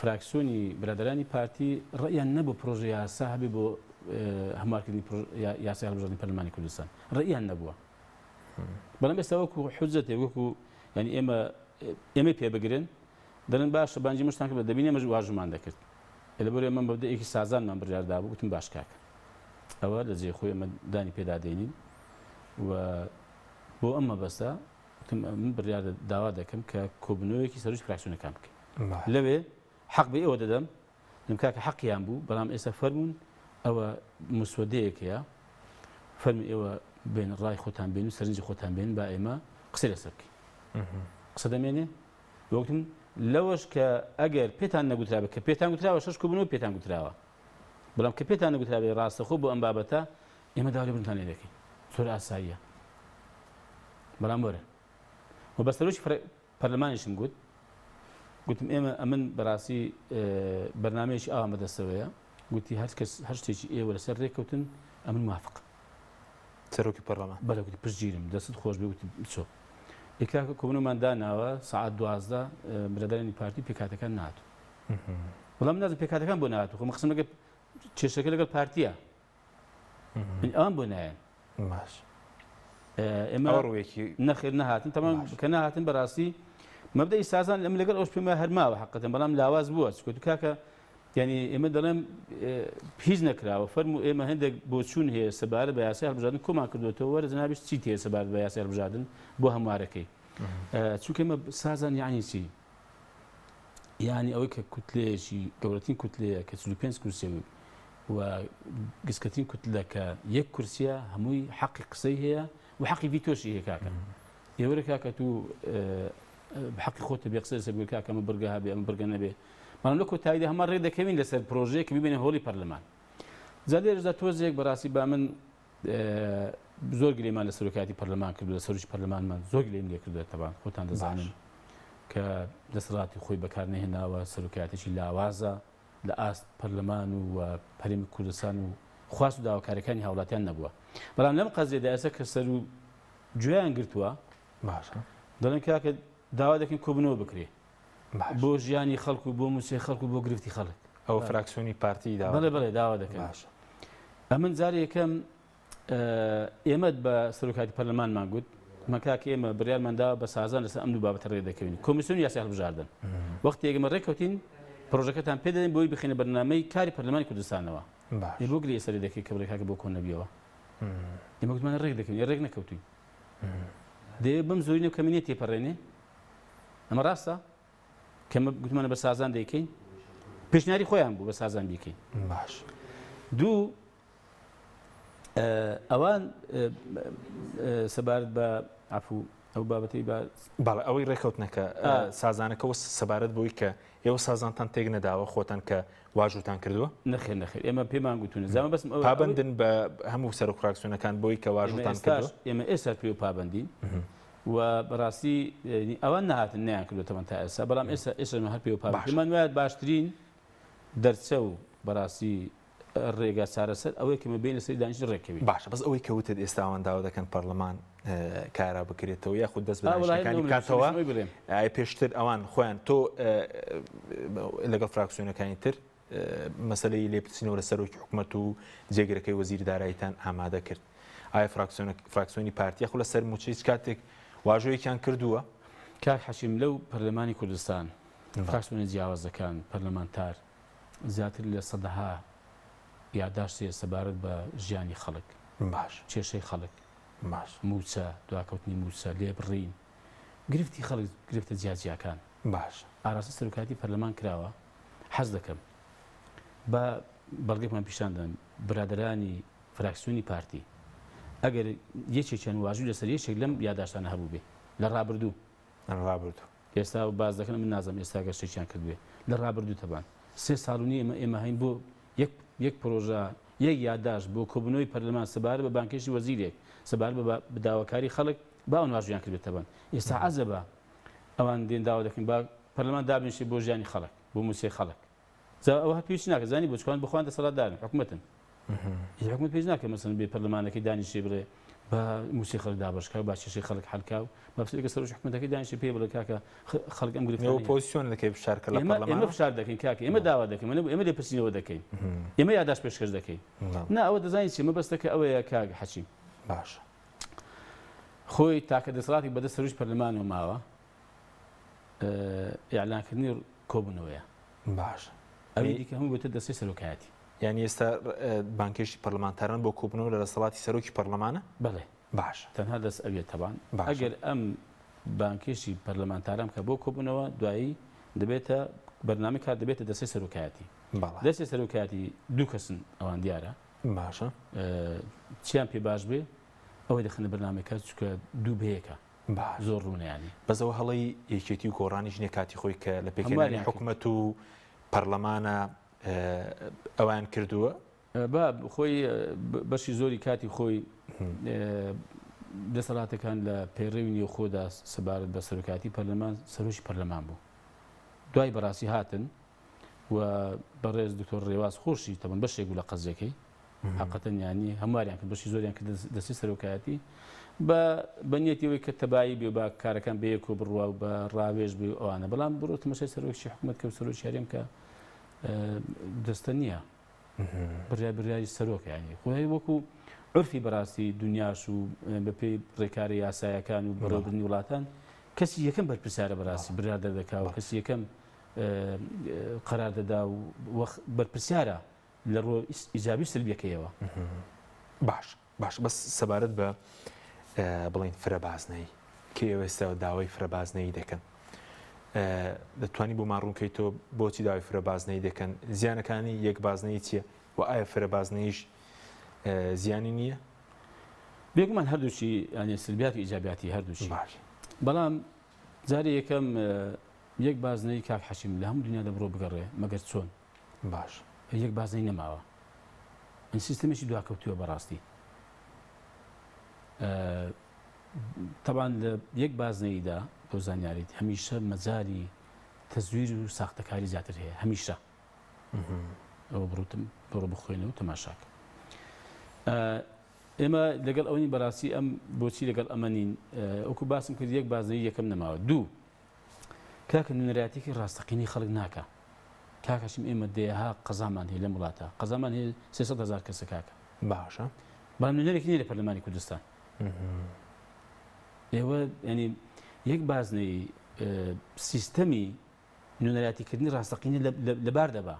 Speaker 2: فراکسیۆنی برادەرانی پارتی ڕەیان نەبوو پرۆژه یاسا هەبێ بۆ هەموارکردنی یاسای هەڵبژاردنی پەرلەمانی کوردستان ڕەیان نەبووە بەڵام ئێستا وەکو حوجەتێ وەکو ینی ئێمە پێبگرن دەڵێن باشە بانجی مشتان کرد دەبینێ ئێمەش واژومان دەکرد لەبەر ئێمە مەبدەیەکی سازانمان بڕیاردا بوو گوتم باش کاکە ئەوە لە جێ خۆی ئەمە دانی پێدادێنین و بۆ ئەم مەبەستە من بڕیار داوا دەکەم کە کۆبوونەوەیەکی سەرۆکی فراکسیۆنەکان بکەین لەوێ حەق بە ئێوە دەدەم لەم کاکە حەقیان بوو بەڵام ئێستا فەرمونون ئەوە مسودەیەکەیە فەرمی ئێوە بین ڕای خۆتان بین و سەرنجی خۆتان بین با ئێمە قسەی لەسەر بکەین قسە دەمێنێ وەکتم لەوەش کە ئەگەر پێتان نەگوتراوە کە پێتان گوتراوە 6 کۆبوونەوە پێتان گوتراوە بەڵام کە پێتان نەگوترابێ ڕاستەخۆ بۆ ئەم بابەتە ئێمە داوا لێ بنتان لێ دەکەین زۆر ئاساییە بەڵام وەرە و بە سەرۆکی پەرلەمانیشم گوتم ئێمە ئەمن بەڕاستی بەرنامەیەکی ئاوام بەدەستەوەیە گوتی هەر شتێکی ئێوە لەسەر ڕێککەوتن ئەمن موافق
Speaker 1: سەرۆکی پەرلەمان
Speaker 2: بەڵێ گوتی پشتگیرم دەست خۆش بێ وتی چۆ ئێکاکە کۆبوونمان داناوە سەعات 12 برادرانی پارتی پێکاتەکان نهاتوو بەڵام نازم پێکاتەکان بۆ نهاتوو خۆ مەقسم لەگەڵ کێشەکە لەگەڵ پارتیە ئەوان بۆ نایەن
Speaker 1: باش
Speaker 2: ئێمە نەخێر نەهاتن تەمام کە نەهاتن بەڕاستی مەبدەی سازان لەم لەگەڵ ئەوش پێمە هەرماوە حەقەتەن بەڵام لاواز بووە چکۆ کاکە یعنی ئێمە دەڵێم هیچ نەکراوە فەرمو ئێمە هەندێک بۆ چوون هەیە سەبارەت بە یاسای هەڵبژاردن کۆمان کردوێتەوە وەرە جەنابیش چیت هەیە سەبارەت بە یاسای هەڵبژاردن بۆ هەموارەکەی چونکە ئێمە سازان یعنی چی یعنی ئەوەی کە کوتلەیەکی گەورەترین کوتلەیە کە 45 کورسیە و گسکەترین کوتلە کە یەک کورسیە هەمووی حەقی قسەی هەیە و حەقی ڤیتۆشی هەیە کاکە ئێوەرە کاکە تو بحەقی خۆتە بێ قسە لەسەر کاکە ئەمە بەرگە هەبێ ئەمە بەرگە نەبێ بەڵام لە کۆتاییدا هەمان ڕێک دەکەوین لەسەر پرۆژەیە کە ببینە هۆڵی پەرلەمان جا لێرەدا تۆزێک بەڕاستی با من زۆر گلەیمان لە سەرۆکاتی پەرلەمان کردو لە سەرۆکی پەرلەمانمان زۆر گلەیم لێ کردووە تەبان خۆتان دەزانن کە دەسەڵاتی خۆی بەکار نەهێناوە سەرۆکاتێکی لاوازە لە ئاست پەرلەمان و پەرێمی کوردستان و خواست و داواکاریەکانی هاوڵاتیان نەبووە بەڵام لەم قەزێدا ئێستا کە سەر و گوێیان گرتووە
Speaker 1: باشە
Speaker 2: دەڵێن کاکە داوا دەکەین کۆبنەوە بکرێ بۆ ژیانی خەڵکو و بۆ موسێ خەڵکو بۆ گرفتی خەڵک
Speaker 1: ئەو فراکسیۆنی پارتی داوا
Speaker 2: بەڵێ داوا دەکەن ئەمن جارێ یەکەم ئێمە بە سەرۆکاتی پەرلەمانمان گوت مەکاکە ئێمە بڕیارماندا بە سازان لەسەر ئەم دوو بابەتە ڕێ دەکەوین کۆمیسیۆنی یاسای هەڵبژاردن وەختی ئێمە ڕێککەوتین پرۆژەکەتان پێ دەدەین بۆی بخینە بەرنامەی کاری پەرلەمانی کوردستانەوە بۆ گلی ئێسەری دەکەی کە بڕێکاکە بۆ کۆن نەبیەوە ئێمە گوتمانە ڕێک دەکەین ڕێک نەکەوتوین دێ بەم زۆرینە و کەمینێت تێپەڕێنێ ئەمە ڕاستە کەمە گوتمانە بە سازان دەیکەین پێشنیاری خۆیان بوو بە سازان بیکەین
Speaker 1: باش
Speaker 2: دوو ئەوان سەبارەت بە عفو ئەو بابەتی
Speaker 1: باڵێ ئەوەی ڕێکەوتنەکە سازانەکەەوە سەبارەت بۆی کە ئێوە سازانتان تێک نەداوە خۆتان کە واژوتان کردووە
Speaker 2: نەخێر نەخێر ئێمە پێمان گوتون زانمە بەس
Speaker 1: پابندن بە هەموو سەر و فراکسیۆنەکان بۆی کە واژوتان کردووە
Speaker 2: ئێمە ئێستا پێ و پابندین و بەڕاستی ئەوان نهاتن نیان کردوتەوە تا ئێستا بەڵام ئێستا هەر پێ و پابندمان وایە باشترین دەرچە و بەڕاستی ڕێگا چارەسەر ئەوەی کەمە بین لەسەری دانیش ڕێکەوی
Speaker 1: باشە بەس ئەوەی کەوتت ئێستاوان داوا دەکەن پەرلەمان کارا بکرێتەوە یاخود دەست بەدانیشتەکانی بکاتەوە پێشتر ئەوان خۆیان تۆ لەگەڵ فراکسیۆنەکانی تر مەسەلەی لێبچینەوە لە سەرۆکی حکوومەت و جێگرەکەی وەزیری داراییتان ئامادە کرد ئایا فراکسیۆنی پارتیە خو لەسەر موچەی کاتێک واژۆیەکیان کردووە
Speaker 2: کاک حەشیم لەو پەرلەمانی کوردستان فراکسیۆنی جیاوازەکان پەرلەمانتار زیاتر لە سەدەها یادداشتێ سەبارەت بە ژیانی خەڵک
Speaker 1: باش
Speaker 2: کێشەی خەڵک
Speaker 1: باش
Speaker 2: موچە دواکەوتنی موچە لێبڕین گرفتی خەڵک گرفتە جیاجیاکان
Speaker 1: باش
Speaker 2: ئاراستە سەرۆکاتی پەرلەمان کراوە حەز دەکەم بە بەڵگەکمان پیشاندان برادرانی فراکسیۆنی پارتی ئەگەر یەکێکیان واژووی لەسەر یەکێک لەم یادداشتانە هەبوو بێ لە ڕابردوو ئێستا باز دەکەن من نازم ئێستا گەر شتێکیان کردوێ لە ڕابردوو تەبان 3 ساڵونی ئێمە هەین بۆ یەک پرۆژە یەک یادداشت بۆ کۆبنەوەی پەرلەمان سەبارەت بە بانکێشی وەزیرێک سەبارەت بە داواکاری خەڵک باوان واژویان کردوێت تەبان ئێستا عەزەبە ئەوان دێن داوا دەکەن با پەرلەمان دابنیشێ بۆ ژیانی خەڵک بۆ موسێ خەڵک ئەوە پێویستی ناکە زانی بۆ چکان بخوان دەسەڵاتدارن حکوومەتن حکوومەت پێویست ناکە مەسەڵەن بێ پەرلەمانەکەی دانیشێ بڵێ بە موسێ خەڵک دابەشکە با کێشەی خەڵک حەلکا و بەپسێکە سەرۆکی حکوومەتەکەی دانیشێ پێ بڵێ کاکە خەڵک ئەم گرفتانە
Speaker 1: ئۆپۆزیسیۆن دەکەی فشارکە لە پەرلەمان
Speaker 2: ئێمە فشار دەکەین کاکە ئێمە داوا دەکەین ئێمە لێپرسینەوە دەکەین ئێمە یادداشت پێشکەش دەکەین نا ئەوە دەزانیت چی مەبەستەکە ئەوەیە کاک حەچیم
Speaker 1: باش
Speaker 2: خۆی تاکە دەسەڵاتی بەدەست سەرۆکی پەرلەمانەوە ماوە ئیعلانکردنی کۆبوونەوەیە
Speaker 1: باش
Speaker 2: ئەوەی دیکە هەموو بێتە دەستەی سەرۆکایەتی
Speaker 1: یعنی ئێستا بانکێشی پەرلەمانتاران بۆ کۆبوونەوە لە دەسەڵاتی سەرۆکی پەرلەمانە
Speaker 2: بەڵێ
Speaker 1: باش
Speaker 2: تەنها دەست ئەوێت تەبان ئەگەر ئەم بانکێشی پەرلەمانتاران کە بۆ کۆبوونەوە دوایی دەبێتە بەرنامەی کار دەبێتە دەستەی سەرۆکایەتی دەستی سەرۆکایەتی دوو کەسن ئەوان دیارە
Speaker 1: باشە
Speaker 2: چیان پێ باش بێ ئەوەی دەخنە بەرنامەی کار چکە دوو بەیەکە زۆر ڕوونیانی
Speaker 1: بەزەوە هەڵی یەکێتی و گۆڕانی ژنێ کاتی خۆی کە لە پێکەنانی حکوومەت و پەرلەمانە ئەوان کردووە
Speaker 2: خۆی بەشی زۆری کاتی خۆی دەسەڵاتەکان لە پەیڕێوی خۆدا سەبارەت بە سەرۆکاتی پەرلەمان سەرۆکی پەرلەمان بوو دوای بەڕاستی هاتن و بەڕێز دکتۆر ڕێواز خۆشی تەمەن بەشێک بوو لە قەزیەکەی حقیقەتەن ینی هەمواریان کرد بەشی زۆریان کرد دەستی سەرۆکایەتی بە نیەتیەوەی کە تەبایی بێ بە کارەکان بەیەکۆ بڕوا و بە ڕاوێژ بێ ئەوانە بەڵام بڕۆ تەماشای سەرۆکی حکوومەت کە و سەرۆکی هەرێم کە دەستە نییە بڕیاری سەرۆک ینی خۆی وەکو عرفی بەڕاستی دنیاش و بەپێی ڕێکاری یاسایەکان و بەڕێوەبردننی وڵاتان کەسی یەکەم بەرپرسیارە بەڕاستی بڕیار دەدەکا و کەسی یەکەم قەرار دەدا و بەرپرسیارە لە ڕۆ ئیجابی سلبیەکەیەوە
Speaker 1: باش بەس سەبارەت بە بڵین فرەبازنەی کە ئێوەستەوە داوای فرەبازنەی دەکەن دەتوانی بۆ ماڕوونکەی تۆ بۆچی داوای فرەبازنەی دەکەن زیانەکانی یەک بازنەی چییە و ئایا فرەبازنەیش زیانی نییە؟
Speaker 2: بێگومان هەردووچی ینی سلبیات و ئیجابیاتی هەردووچی بەڵام جارێ یەکەم یەک بازنەی کاک حەشیم لە هەموو دنیا دەبڕۆ بگەڕێ مەگەر چۆن
Speaker 1: باش
Speaker 2: یەک بازنەی نەماوە ئەم سیستەمێکی دواکەوتووە بەڕاستی طبعاً لە یەک بازنەیدا بۆ زانیاریت هەمیشە مەجاری تەزویر و ساختەکاری زیاتر هەیە هەمیشە ئەوە بڕۆ بخۆینە و تەماشاکە ئێمە لەگەڵ ئەوەی بەڕاستی ئەم بۆچی لەگەڵ ئەمەنین ئەوکو باسم کرد یەک بازنەی یەکەم نەماوە دوو کاکە نوێنەرایەتێکی ڕاستەقینی خەڵک ناکە کاکەشیم ئێمە دێها قەزامان هەیە لە وڵاتە قەزامان هەیە 300,000 کەسە کاکە
Speaker 1: باشە
Speaker 2: بەڵام نوێنەرێکی نییە لە پەرلەمانی کوردستان ئێوە ینی یەک بازنەی سیستەمی نوێنەرایەتیکردنی ڕاستەقینی لەبار دەبا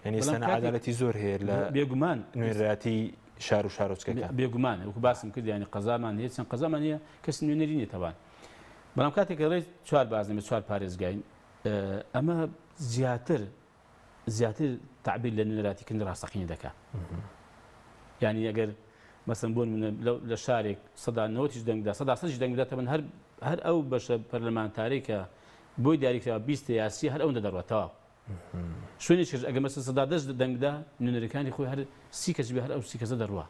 Speaker 1: ینی سەنە عەدالەتی زۆر هەیە لە
Speaker 2: بێگومان
Speaker 1: نوێنەرایەتی شار و شارۆچکەکان
Speaker 2: بێگومان وەکو باسم کرد ینی قەزامان هەیە چەند قەزامان هەیە کەس نوێنەری نییە تەوان بەڵام کاتێک ڕێ چوار بازنەمە چوار پارێزگاین ئەمە زیاتر تعبیر لە نوێنەرایەتیکردنی ڕاستەقینی دەکات ینی ئەگەر مەسەن بۆ لە شارێک 90 دەنگدا 100 دەنگدا تەمەن هەر ئەو بەشە پەرلەمانتاری کە بۆی دیاریکراوە 20 یاسی هەر ئەوەندە دەڕواتەوە شوێنێکیش ئەگەر مەسەن 110 دەنگدا نوێنەرەکانی خۆی هەر 30 کەس بێ هەر ئەو 30 کەسە دەڕوا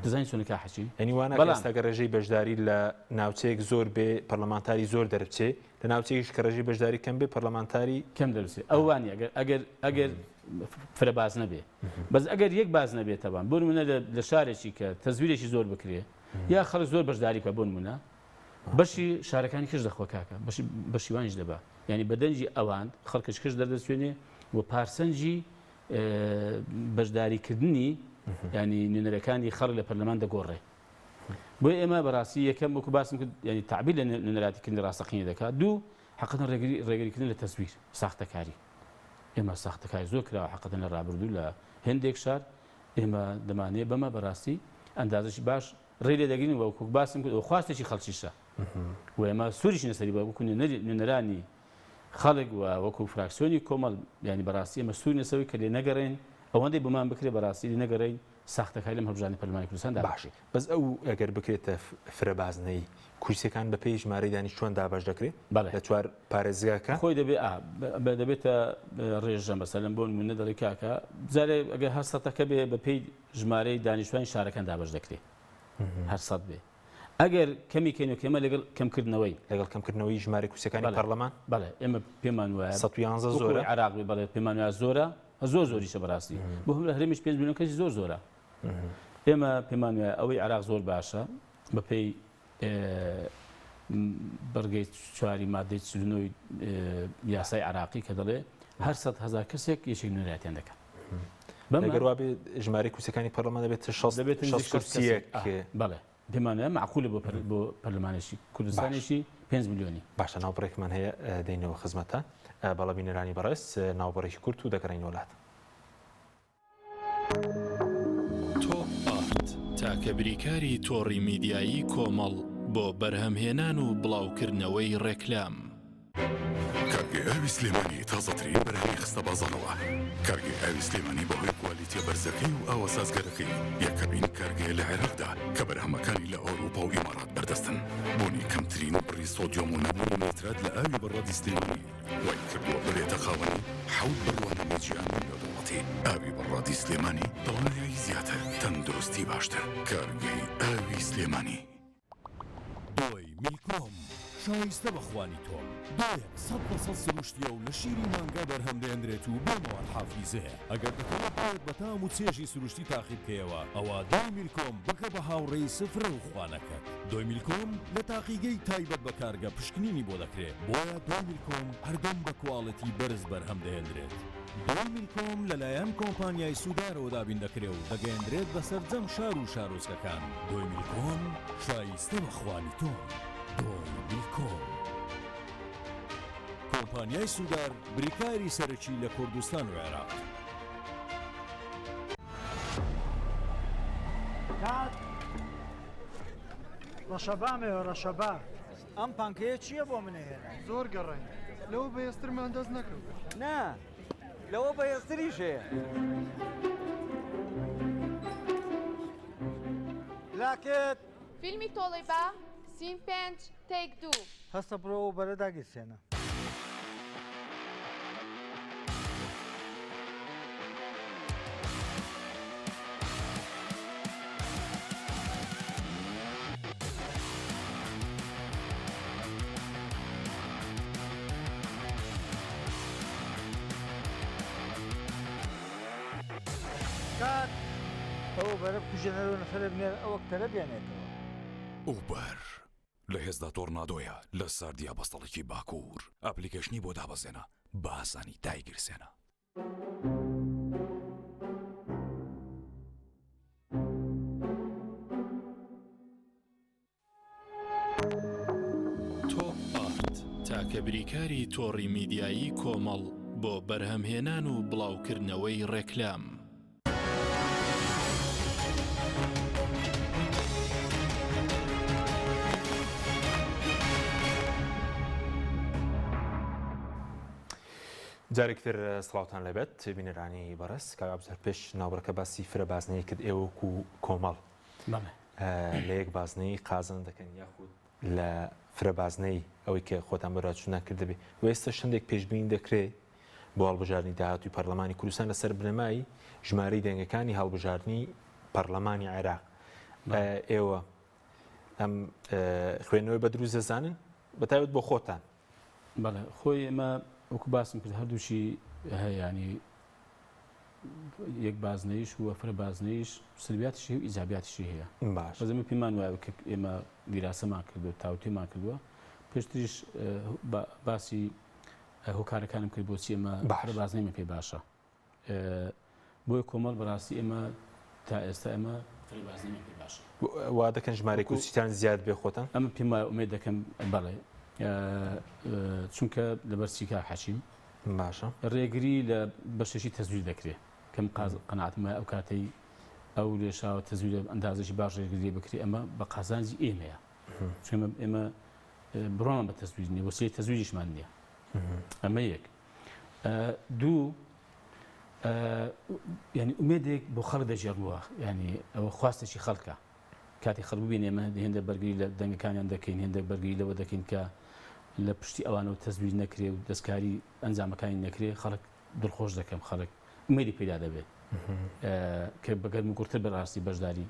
Speaker 2: دەزانین چۆن کاحەچی
Speaker 1: ئەنی وانە ئێستاگە ڕێژەی بەشداری لە ناوچەیەک زۆر بێ پەرلەمانتاری زۆر دەربچێ لە ناوچەیەکیش کە ڕێژەی بەشداری کەم بێ پەرلەمانتاری
Speaker 2: کەم دەربچێ ئەوانی ئەگەر فرەباز نەبێ بەس ئەگەر یەک باز نەبێتەوان بۆ نمونە لە شارێکی کە تەزویرێکی زۆر بکرێ یا خەڵک زۆر بەشداری کە بۆ نمونە بەشی شارەکانی کەش دەخۆ کاکە بەشیوانیش دەبا ینی بەدەنجی ئەوان خەڵکش کەش دەردەچێنێ و پارسەنجی بەشداریکردنی ینی نوێنەرەکانی خەڵک لە پەرلەمان دەگۆڕێ بۆ ئێمە بەڕاستی یەکەم وەکو باسم کرد ینی تعبیر لە نوێنەرایەتیکردنی ڕاستەقینی دەکات دوو حقیقەتەن ڕێگریکردن لە تەزویر ساختەکاری ئێمە ساختەکاری زۆر کراوە حقیقەتەن لە ڕابردوو لە هێندێک شار ئێمە دەمانێت بەمە بەڕاستی ئەندازەی باش ڕێ لێ دەگرین وەکو باسم کرد خواستێکی خەڵکیشە و ئێمە سووریش نەسەری بە وەکو نوێنەرانی خەڵک و وەکو فراکسیۆنی کۆمەڵ ینی بەڕاستی ئێمە سووری نەسەوی کە لێ نەگەڕێن ئەوەندەی بمان بکرێت بەڕاستی لێ نەگەڕێین ساختەکاری لەم هەڵبژاردننی پەرلەمانی کوردستاندا
Speaker 1: باشی بەس ئەو ئەگەر بکرێتە فرەبازنەی کورسەکان بە پێی ژمارەی دانی چۆن دابەش دەکرێت لە چوار پارێزگاکە
Speaker 2: خۆی دەبێتە ڕێژە مەسەلەن بۆ نمونە دەڵی کاکە جارێ ئەگەر هەر سەدەکە بێ بە پێی ژمارەی دانیشتوانی شارەکان دابەش دەکرێت هەر سەد بێ ئەگەر کەمی کەینەوەکەمە لەگەڵ کەمکردنەوەی
Speaker 1: ژمارە کورسەکانی پەرلەمان
Speaker 2: بەڵێ ئێمە پێمان وایە
Speaker 1: 111 زۆرە
Speaker 2: عراق بەڵێ پێمان وایە زۆرە زۆریشە بەڕاستی بۆ هەم لە هەرێمیش 5 میلیۆن کەسی زۆرە ئێمە پێمان وایە ئەوەی عراق زۆر باشە بە پێی بەرگەی چواری مادەی 49 یاسای عراقی کە دەڵێ هەر 100,000 کەسێک یەکێک نوێنەرایەتیان دەکات
Speaker 1: ئەگەر وا بێ ژمارەی کورسەکانی پەرلەمان دەبێت 60
Speaker 2: بەڵێ پێمانە معقولە بۆ پەرلەمانێکی کوردستانێکی 5 میلیۆنی
Speaker 1: باشە ناوبڕێکمان هەیە دەینەوە خزمەتە بەڵە بینەرانی بەڕێز ناوبڕێکی کورت و دەگەڕین وڵات
Speaker 3: تۆپ ئارت تاکە بریکاری تۆڕی میدیایی کۆمەڵ بۆ بەرهەمهێنان و بڵاوکردنەوەی ڕێکلام کارگەی ئاوی سلێمانی تازەترین بەرهەمی خستە بازاڕەوە. کارگەی ئاوی سلێمانی بەهۆی کوالیتیە بەرزەکەی و ئاوە سازگەرەکەی یەکەمین کارگەیە لە عێراقدا کە بەرهەمەکانی لە ئەوروپا و ئیمارات بەردەستن. بوونی کەمترین بڕی سۆدیۆم و نەبوونی نێترات لە ئاوی بەڕادی سلێمانی وای کردووە ببێتە خاوەنی حەوت بڕوانە جیهانی نێودەوڵەتی. ئاوی بەڕادی سلێمانی دڵنیایی زیاتر، تەندروستی باشتر. کارگەی ئاوی سلێمانی.
Speaker 4: دۆی میلکۆم شایستە بەخوانی تۆم. دۆیەک 100% سروشتیە و لە شیری مانگا بەرهەم دەهێنرێت و بۆ مواد حافیزەیە. ئەگەر دەتەوێت بۆت بە تام و چێژی سروشتی تاقی بکەیەوە ئەوە دۆی میلکۆم بکە بە هاوڕێی سفرە و خوانەکەت. دۆی میلکۆم لە تاقیگەی تایبەت بە کارگە پشکنینی بۆ دەکرێت، بۆیە دۆی میلکۆم هەردەم بە کواڵەتی بەرز بەرهەم دەهێنرێت. دۆی میلکۆم لەلایەن کۆمپانیای سوودارەوە دابین دەکرێت و دەگەیەندرێت بەسەر جەم شار و شارۆچکەکان. دۆی میلکۆم شایستە بەخوانی تۆم. دۆی میلکۆم کۆمپانیای سوودار بریکاری سەرەکی لە کوردستان و عێراق.
Speaker 5: ڕەشەبامەوە ڕەشەبا ئەم پانکەیە چییە بۆ منێهێنا؟
Speaker 6: زۆر گەڕین لەوە بەهێزترمان دەست نەکەوت.
Speaker 5: نا لەوە بەهێزتریش هەیە. لاکێت
Speaker 7: فیلمی تۆڵی بە سین 5 تێک 2
Speaker 5: هەستە بڕۆ و بەرەداگیرسێنە. کات ئەوە بەرە بکوژێنەرەوە نەفرە بنێر ئەوە کتەرە بێنێتەوە.
Speaker 4: ئوبەر لە هێزدا تۆرنادۆیە لە ساردیا بەستەڵێکی باکوور. ئەپلیکیشنی بۆ دابەزێنە بە ئاسانی دایگیرسێنە.
Speaker 3: تۆپ ئارت تاکە بریکاری تۆڕی میدیایی کۆمەڵ بۆ بەرهەمهێنان و بڵاوکردنەوەی ڕێکلام.
Speaker 1: جارێکتر سڵاوتان لەبێت بینەرانی بەڕێز کاگابزار پێش ناوبڕەکە باسی فرە بازنەیە کرد ئێوە و کۆمەڵ لە یەک بازنەی قازان دەکەن یاخود لە فرە بازنەی ئەوەی کە خۆتان بەڕاچوونان کردبێ و ئێستا شەندێک پێشبین دەکرێت بۆ هەڵبژاردننی داهاتووی پەرلەمانی کوردستان لەسەر بنەمایی ژمارەی دەنگەکانی هەڵبژاردننی پەرلەمانی عێراق. ئێوە ئەم خوێنەوەی بە دروست دەزانن بەتایبەت بۆ خۆتان؟
Speaker 2: بەڵێ خۆی ئێمە وەکو باسم کرد هەردووشی هەیانی یەک بازنەیش و وەفرە بازنەیش سلبیاتیشی و ئیجابیاتیشی هەیە.
Speaker 1: باش
Speaker 2: بەزەمە پێمان وایە کە ئێمە دیراسەمان کردو تاوتێمان کردووە پێشتریش باسی هۆکارەکانم کرد بۆچی ئێمە فرە بازنەیمە پێ باشە. بۆی کۆمەڵ بەڕاستی ئێمە تا ئێستا ئێمە فرە بازنەیمە پێ باشە.
Speaker 1: وا دەکەن ژمارەی کوچیتان زیاد بێ خۆتان؟
Speaker 2: ئەمە پێم وایە ئومێد دەکەم بەڵێ چونکە لەبەرچی کاک حەشیم
Speaker 1: باشە
Speaker 2: ڕێگری لە بەشێکی تەزویر دەکرێت کەم قەناعەتمە ئەو کاتەی ئەو لێشاوە تەزویر ئەندازەی باش ڕێگری بکرێت ئەمە بە قازانجی ئێمەیە چون ئێمە بڕۆمان بە تەزویر نیە وەسیلەی تەزویریشمان نییە. ئەمە یەک. دوو ینی ئومێدێک بۆ خەڵک دەژێڕووە ینی ئەوە خواستێکی خەڵکە کاتی خەڵک ببینێ ئێمە هێندە بەرگری لە دەنگەکانیان دەکەین هێندە بەرگری لەوە دەکەین کە لە پشتی ئەوانەوە تەزویر نەکرێ و دەستکاری ئەنجامەکانی نەکرێ خەڵک دڵخۆش دەکەم خەڵک ئومێدی پێدا دەبێت کە بەگەرم و گورتر بەڕاستی بەشداری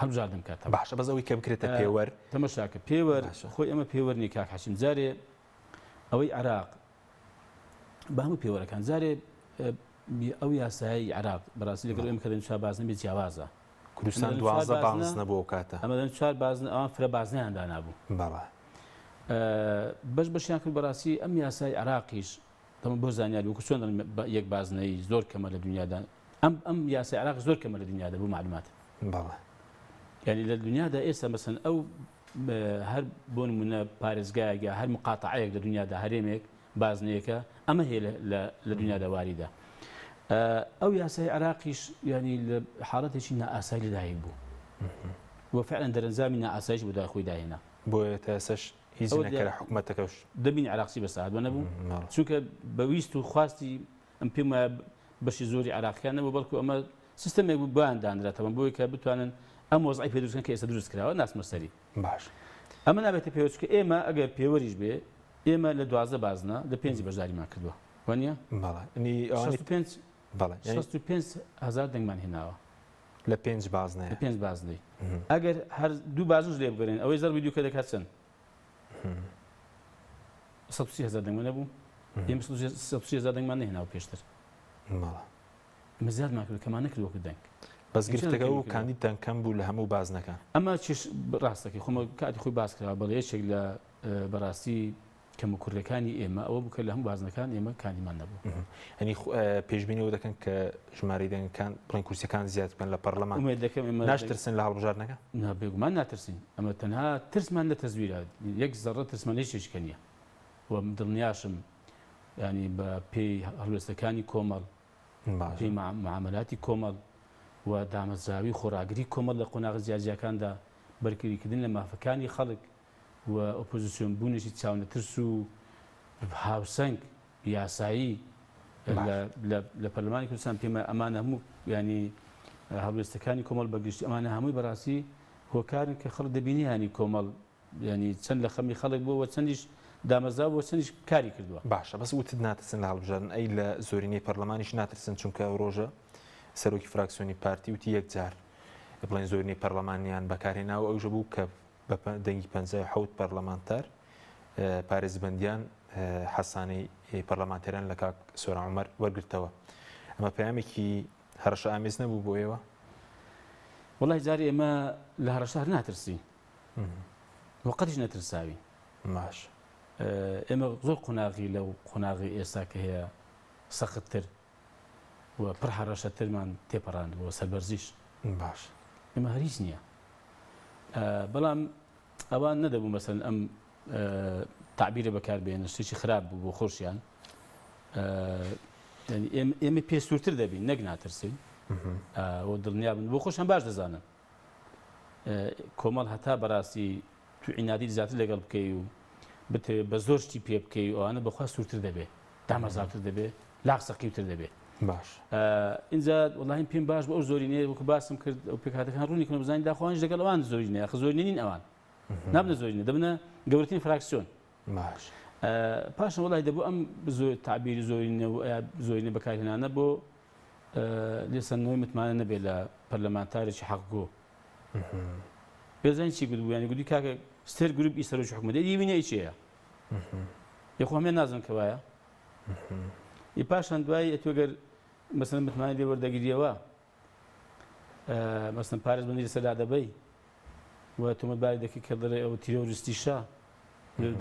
Speaker 2: هەڵبژاردن کاتە.
Speaker 1: باشە بەزەوەی کە بکرێتە پێوەەر
Speaker 2: تەمەشاکە پێوەەر خۆی ئەمە پێوەرنی کاک حەشیم جارێ ئەوەی عێراق بە هەموو پێوەرەکان جارێ ئەو یاسایی عێراق بەڕاستی لەگەڵ ئێمە کە دەنووسا بازنە بێت جیاوازە
Speaker 1: کوردستان 12 بازنە نەبوو کاتە
Speaker 2: ئەمە دەن 4 بازن ئەوان فرە بازنەیاندا نابوو.
Speaker 1: بەڵێ
Speaker 2: بەشیان کرد بەڕاستی ئەم یاسای عێراقیش دەمە بۆ زانیاری وەکو چۆن یەک بازنەی زۆر کەمە لە دنیادا ئەم یاسای عێراق زۆر کەمە لە دنیادا بوو معلومات.
Speaker 1: بەڵێ
Speaker 2: یعنی لە دنیادا ئێستا مەسەن ئەو هەر بۆ نمونە پارێزگایەک هەر مقاتعەیەک لە دنیادا هەرێمێک بازنەیەکە ئەمە هەیە لە دنیادا واریدا. ئەو یاسای عێراقیش ینی لە حاڵەتێکی نائاسایی لەدایک بوو وە فعلا دەرەنجامی نائاسایش بۆ دای خۆی داهێنا
Speaker 1: بۆیە تا ئێسش هیچ نەکەرە حکوومەتەکەش
Speaker 2: دەبینی عراقی بەسەعات بە نەبوو چونکە بەویست و خواستی ئەم پێم وایە بەشی زۆری عراقیان نەبوو بەڵکو ئەمە سیستەمێک بوو بەیاندانرێتەوە بۆی کە بتوانن ئەم وەزعی پێ دروستکەن کە ئێستا دروست کراوە ناسمە سەری
Speaker 1: باش
Speaker 2: ئەمە نابێتە پێوەچکە ئێمە ئەگەر پێوەریش بێ ئێمە لە 12 بازنە لە 5 بەشداریمان کردووە وانە
Speaker 1: بەڵێ
Speaker 2: 65,000 دەنگمان هێناوە
Speaker 1: لە 5 بازنەیە
Speaker 2: 5 بازنەی ئەگەر هەر دوو بازنش لێ بگەڕێن ئەوەی زەربی دووکە دەکات چەند 130,000 دەنگمان نەبوو ئێمە 130,000 دەنگمان نهێناوە پێشتر ئەمە زیادمان کرد کەمان نەکردووە دەنگ
Speaker 1: بەس گرفتەکە و کاندیدان کەم بوو لە هەموو بازنەکان
Speaker 2: ئەمە چش ڕاستەکەی خۆمە کاتی خۆی باس کراوە بەڵێ یەکێک لە بەڕاستی کەم و کوردەکانی ئێمە ئەوە بوو کە لە هەموو بازنەکان ئێمە کاندیمان نەبوو
Speaker 1: هەنی پێشبینیەوە دەکەن کە ژمارەی دەنگەکان بڵین کورسیەکان زیاد بکەن لە پەرلەمان ناشترسن لە هەڵبژاردنەکە
Speaker 2: بێگومان ناترسین ئەمە تەنها ترسمان لە تەزویرە یەک زەڕە ترسمان هیچ نییە و دڵنیاشم ینی بە پێی هەڵوێستەکانی کۆمەڵ پێی معاملاتی کۆمەڵ و دامەزراوی خۆراگری کۆمەڵ لە قۆناغ جیاجیەکاندا بەرکردیکردن لە مافەکانی خەڵک و ئۆپۆزیسیۆن بوونێکی چاونەترس و هاوسەنگ یاسایی لە پەرلەمانی کوردستان پێمە ئەمانە هەموو ینی هەڵوێستەکانی کۆمەڵ بەگشتی ئەمانە هەمووی بەڕاستی هۆکارن کە خەڵک دەبینی ینی کۆمەڵ ینی چەند لە خەمی خەڵک بووە چەندیش دامەزا بۆ چەندیش کاری کردووە
Speaker 1: باشە بەس وتت ناترسن لە هەڵبژاردن ئەی لە زۆرینەی پەرلەمانیش ناترسن چونکە ڕۆژە سەرۆکی فراکسیۆنی پارتی وتی یەکجار بڵێن زۆرینەی پەرلەمانیان بەکارهێناوە ئەوژە بوو کە بە دەنگی 57 پەرلەمانتار پارێزبەندیان حەسانەی پەرلەمانتەران لە کاک سۆران عومەر وەرگرتەوە ئەمە پەیامێکی هەڕەشە ئامێز نەبوو بۆ ئێوە
Speaker 2: وەڵای جارێ ئێمە لە هەڕەشە هەر ناترسی وەقەتیش نەترساوی
Speaker 1: باش
Speaker 2: ئێمە زۆر قۆناغی لەو قۆناغی ئێستا کە هەیە سەختتر و پڕ هەڕەشەترمان تێپەڕاندبووە سەربەرزیش
Speaker 1: باش
Speaker 2: ئێمە هەریچ نییە بەڵام ئەوان نەدەبوو مەسەن ئەم تعبیرە بەکاربێنە شتێکی خراپ بوو بۆ خۆشیان ئێمە پێسوورتر دەبین نەک ناترسین و دڵنیا بن بۆ خۆشیان باش دەزانن کۆمەڵ هەتا بەڕاستی تو عینادی زیاتر لەگەڵ بکەی و بتەوێت بە زۆر شتی پێ بکەی و ئەوانە بەخوا سوورتر دەبێت دامەزارتر دەبێت لاقسەقیوتر دەبێت
Speaker 1: باش
Speaker 2: اینجا وڵی پێم باش بە ئەو زۆرینەیە وەکو باسم کرد ئەو پێکاتەکان ڕوونی کردن بزانین داخواانش لەگەڵ ئەوان زۆرینەیە خە زۆرینە نین ئەوان نابنە زۆرینە دەبنە گەورەترین فراکسیۆن
Speaker 1: باش
Speaker 2: پاشان وڵی دەبوو ئەم زۆر تعبیری زۆرینە و زۆرینە بەکارهێنانە بۆ لێسەنەوەی متمانە نەبێت لە پەرلەمانتارێکی حەقگۆ بێزانین چی گوتبوو ینی گوتی کاکە ستێر گروپی سەرۆکی حکومەتی دیوینەی چییە یەخۆمێ نازم کە وایە ی پاشان دوای ئەتوەگەر مەسەن متمانە لێ وەردەگیریەوە مەسەن پارێزبەندی لەسەردا دەبەی و تۆمەتباری دەکەی کە دەڵێ ئەو تیرۆریستیشە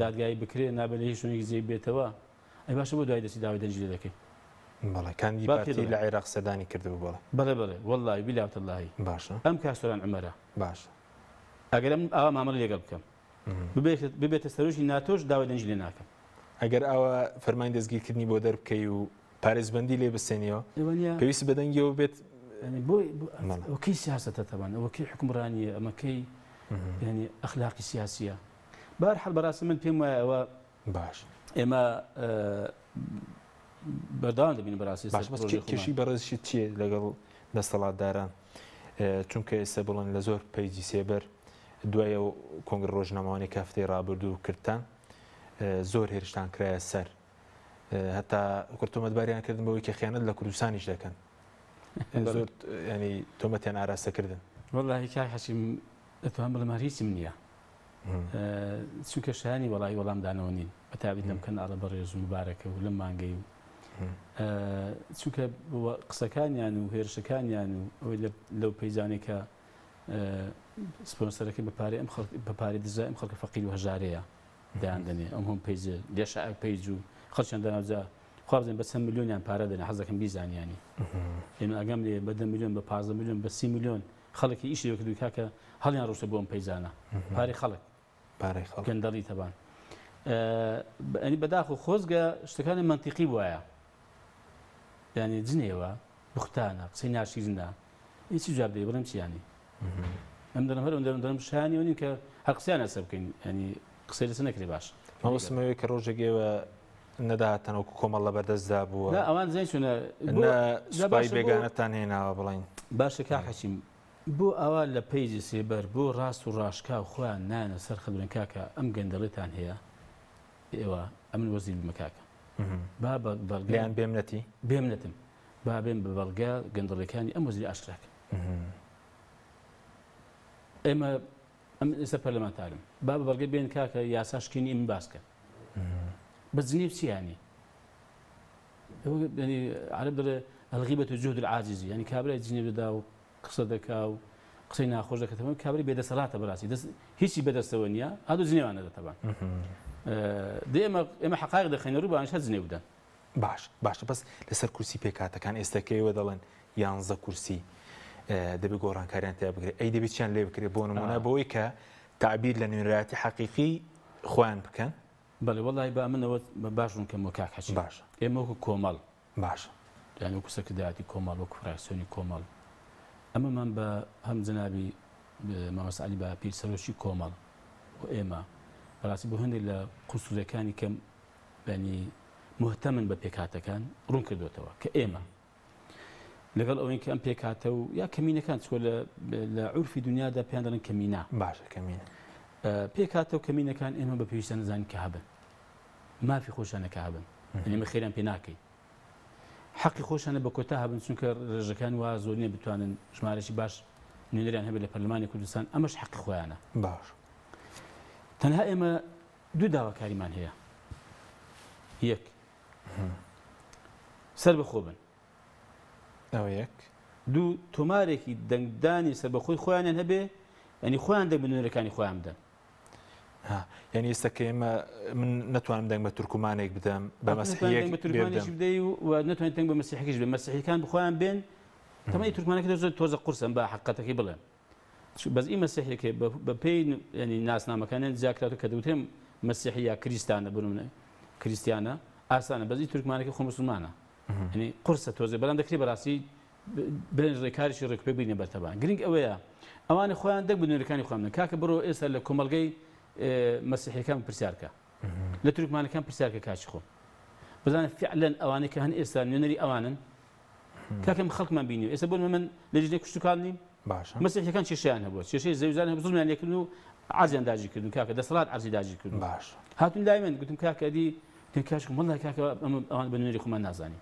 Speaker 2: دادگایی بکرێ نابێت لە هیچ شوێنێکی جێی بێتەوە ئەی باشە بۆ دوای دەستی داوای دەنجی لێ دەکەی
Speaker 1: بەڵێ کاندی پارتی لە عێراق سەدانی کردبوو
Speaker 2: بەڵێ بەڵێ وەڵڵاهی بیلاوتە اللهی
Speaker 1: باشە
Speaker 2: ئەم کاسۆران عومەرە
Speaker 1: باش
Speaker 2: ئەگەر ئەم ئاوا مامەڵە لێگەڵ بکەم ببێتە سەرۆکی ناتۆش داوای دەنجی لێ ناکەم
Speaker 1: ئەگەر ئەوە فەرمانی دەستگیرکردنی بۆ دەربکەی و پارێزبەندی لێ بسێنیەوە پێویست بەدەنگیەوە بێت
Speaker 2: ئەوکەی سیاسەتە تەوان ئەوەکەی حکومڕانیە ئەمەکەی ینی ئەخلاقی سیاسیە بەهەرحاڵ بەڕاستی من پێم وایە ئەوە
Speaker 1: باش
Speaker 2: ئێمە بەردەوام دەبین بەڕاستی
Speaker 1: کێشی بەڕێزشی چیە لەگەڵ دەسەڵاتداران چونکە ئێستا بڵێن لە زۆر پەیجی سێبەر دوای ئەو کۆنگرە ڕۆژنامەوانی کافتەی ڕابردوو کردتان زۆر هێرشتان کرایە سەر هەتا تۆمەتباریان کردن بەوەی کە خیانەت لە کوردستانیش دەکەن زۆر ینی تۆمەتیان ئاراستەکردن
Speaker 2: وەڵڵاهی کاک حەشیم دەتوان بڵێم هیچم نییە چونکە شایانی وەڵی وەڵامدانەوە نین بەتابیت لەم کەناڵە بەڕێز و مبارەکە و لەم مانگەی و چونکە قسەکانیان و هێرشەکانیان و ئەوەی لەو پەیزانێکە سپۆنسەرەکەی بەپارەی دزای ئەم خەڵکە فەقیر و هەژارەیە دایان دەنێ ئەم هەم پەیجە لێشە پەیج و خەڵکیان دەناوجا خوابزن بە چەند ملیۆنیان پارە دەنێ حەزەکەم بیزانیانی ئێمە ئەگەم لێ بە 10 میلیۆن بە 15 میلیۆن بە 30 میلیۆن خەڵکی ئیشی کردووی کاکە هەڵیان ڕۆشتە بۆ ئەم پەیزانە پارەی خەڵک
Speaker 1: پارەی خەڵک
Speaker 2: گەندەڵی تەبان ئەنی بەداخ و خۆزگە شتەکانی منتیقی وایە ینی جنێوە بختانە قسەی ناشیرنە هیچی جواب دەی بڵێم چیانی ئەم دەرم هەر دەرم شانی و نین کە هەر قسەیان ئەسە بکەین ینی قسەی لەسەر نەکرێ باش
Speaker 1: مەوەسمەوەی کە ڕۆژێکەوە نەداتەوە کۆمەڵە بەردەستدا بووە
Speaker 2: ئەوان زین چونە
Speaker 1: سوپای بێگانەتان هێناوە بڵین
Speaker 2: باشە کا حەچیم بۆ ئەوە لە پەیجی سێبەر بۆ ڕاست و ڕاشکا و خۆیان نانە سەر خەدوێن کاکە ئەم گەندەڵێتان هەیە ئێوە ئەمن وەزیر بمەکاکە با بەڵگەیان
Speaker 1: بێمنەتی
Speaker 2: بێمنەتم با بێن بە بەڵگە گەندەڵەکانی ئەم وەزیری ئاشکراکە ئێمە ئەم ئێستا پەرلەمانتارم با بە بەڵگە بێن کاکە یاساشکینی من باسکە بە جنێو چیانی عرب دەڵێ الغیبة جهد العاجز يعني کابرای جنێو دەدا و قسە دەکا و قسەی ناخۆش دەکەتەوە کابرای بێدەسەڵاتە بەڕاستی هیچی بەدەستەوە نییە هادوو جنێوانە دەتەبان ئێمە حقایق دەخەینە ڕوو بەوانش هەر جنێو بدەن
Speaker 1: باشە بەس لەسەر کورسی پێکاتەکان ئێستاکەوە دەڵێن 11 کورسی دەبێ گۆڕانکاریان تیا بگرێت ئەی دەبێت چیان لێ بکرێت بۆ نمونە بۆی کە تعبیر لە نوێنەرایەتی حەقیقی خۆیان بکەن
Speaker 2: بەڵێ وەڵی با منەوە باشون کەم وە کاک حەچی
Speaker 1: باش
Speaker 2: ئێمە وەکو کۆمەڵ
Speaker 1: باش
Speaker 2: یعنی وەکو سەرکردایەتی کۆمەڵ وەکو فراکسیۆنی کۆمەڵ ئەمەمان بە هەم جەنابی مامۆستا عەلی باپیر سەرۆکی کۆمەڵ و ئێمە بەڕاستی بۆ هەندێک لە قوسوورەکانی کەم ینی مهتەمن بە پێکاتەکان ڕوون کردوێتەوە کە ئێمە لەگەڵ ئەوەی کە ئەم پێکاتە و یا کەمینەکان چۆ لە عورفی دنیادا پێیان دەڵێن کەمینە
Speaker 1: باشە کەمینە
Speaker 2: پێکاتە و کەمینەکان ئێمە بە پێویستە نزانین کە هەبن مافی خۆشانەکە هەبن ئێمە خێران پێ ناکەین حەقی خۆشانە بە کۆتا هەبن چونکە ڕێژەکان وا زۆر نییە بتوانن ژمارەی باش نوێنەریان هەبێت لە پەرلەمانی کوردستان ئەمەش حەقی خۆیانە
Speaker 1: باش
Speaker 2: تەنها ئێمە دوو داواکاریمان هەیە یەک سەر بەخۆ بن
Speaker 1: ئەوە یەک
Speaker 2: دوو تۆمارێکی دەنگدانی سەربەخۆی خۆیانیان هەبێ ینی خۆیان دەنگ بە نوێنەرەکانی خۆیان بدەن
Speaker 1: یعنی ئێستا کە ئێمە من نەتوانم دەنگ بە تورکمانێک بدەم بە مەسیحیەک
Speaker 2: بدەی و نەتوانێت دەنگ بە مەسیحیەکیش بێ مەسیحیەکان بخۆیان بێن تەمەنی تورکمانەکە زۆر تۆزە قورسن بە حەقیقەتەکەی بڵێن بەس ئی مەسیحیەکە بە پێی ینی ناسنامەکانیان جیاکرات و کە دەوتێم مەسیحی یا کریستانە بنمونە کریستیانە ئاسانە بەزی تورکمانەکە خۆ مسلمانە ینی قورسە تۆزێ بەڵام دەکرێت بەڕاستی بێن ڕێکاریشی ڕێکوپێ بینە بەرتەبان گرنگ ئەوەیە ئەوانە خۆیان دەنگ بە نوێنەرەکانی خۆیان بدەن کاکە بڕۆ ئێستا لە کۆمەڵگەی مەسیحیەکان پرسیارکە لە تورکمانەکان پرسیارکە کاچی خۆ بزانە فعلەن ئەوانەی کە هەن ئێستا نوێنەری ئەوانن کاکەم خەڵکمان بینی ئێستا بۆ من لە ژنێ کوشتتوکان نیم
Speaker 1: باشە
Speaker 2: مەسیحیەکان چێشیان هەبووە چێشەی زەوجان هەبوو زوڵمیان لێکردن و عەرزیان داگیر کردن کاکە دەسەڵات عەرزی داگیر کردن
Speaker 1: باش
Speaker 2: هاتون لای من گوتم کاکە دی تێن کاشکم وەڵای کاکە ئەوان بە نوێنەری خۆمان نازانین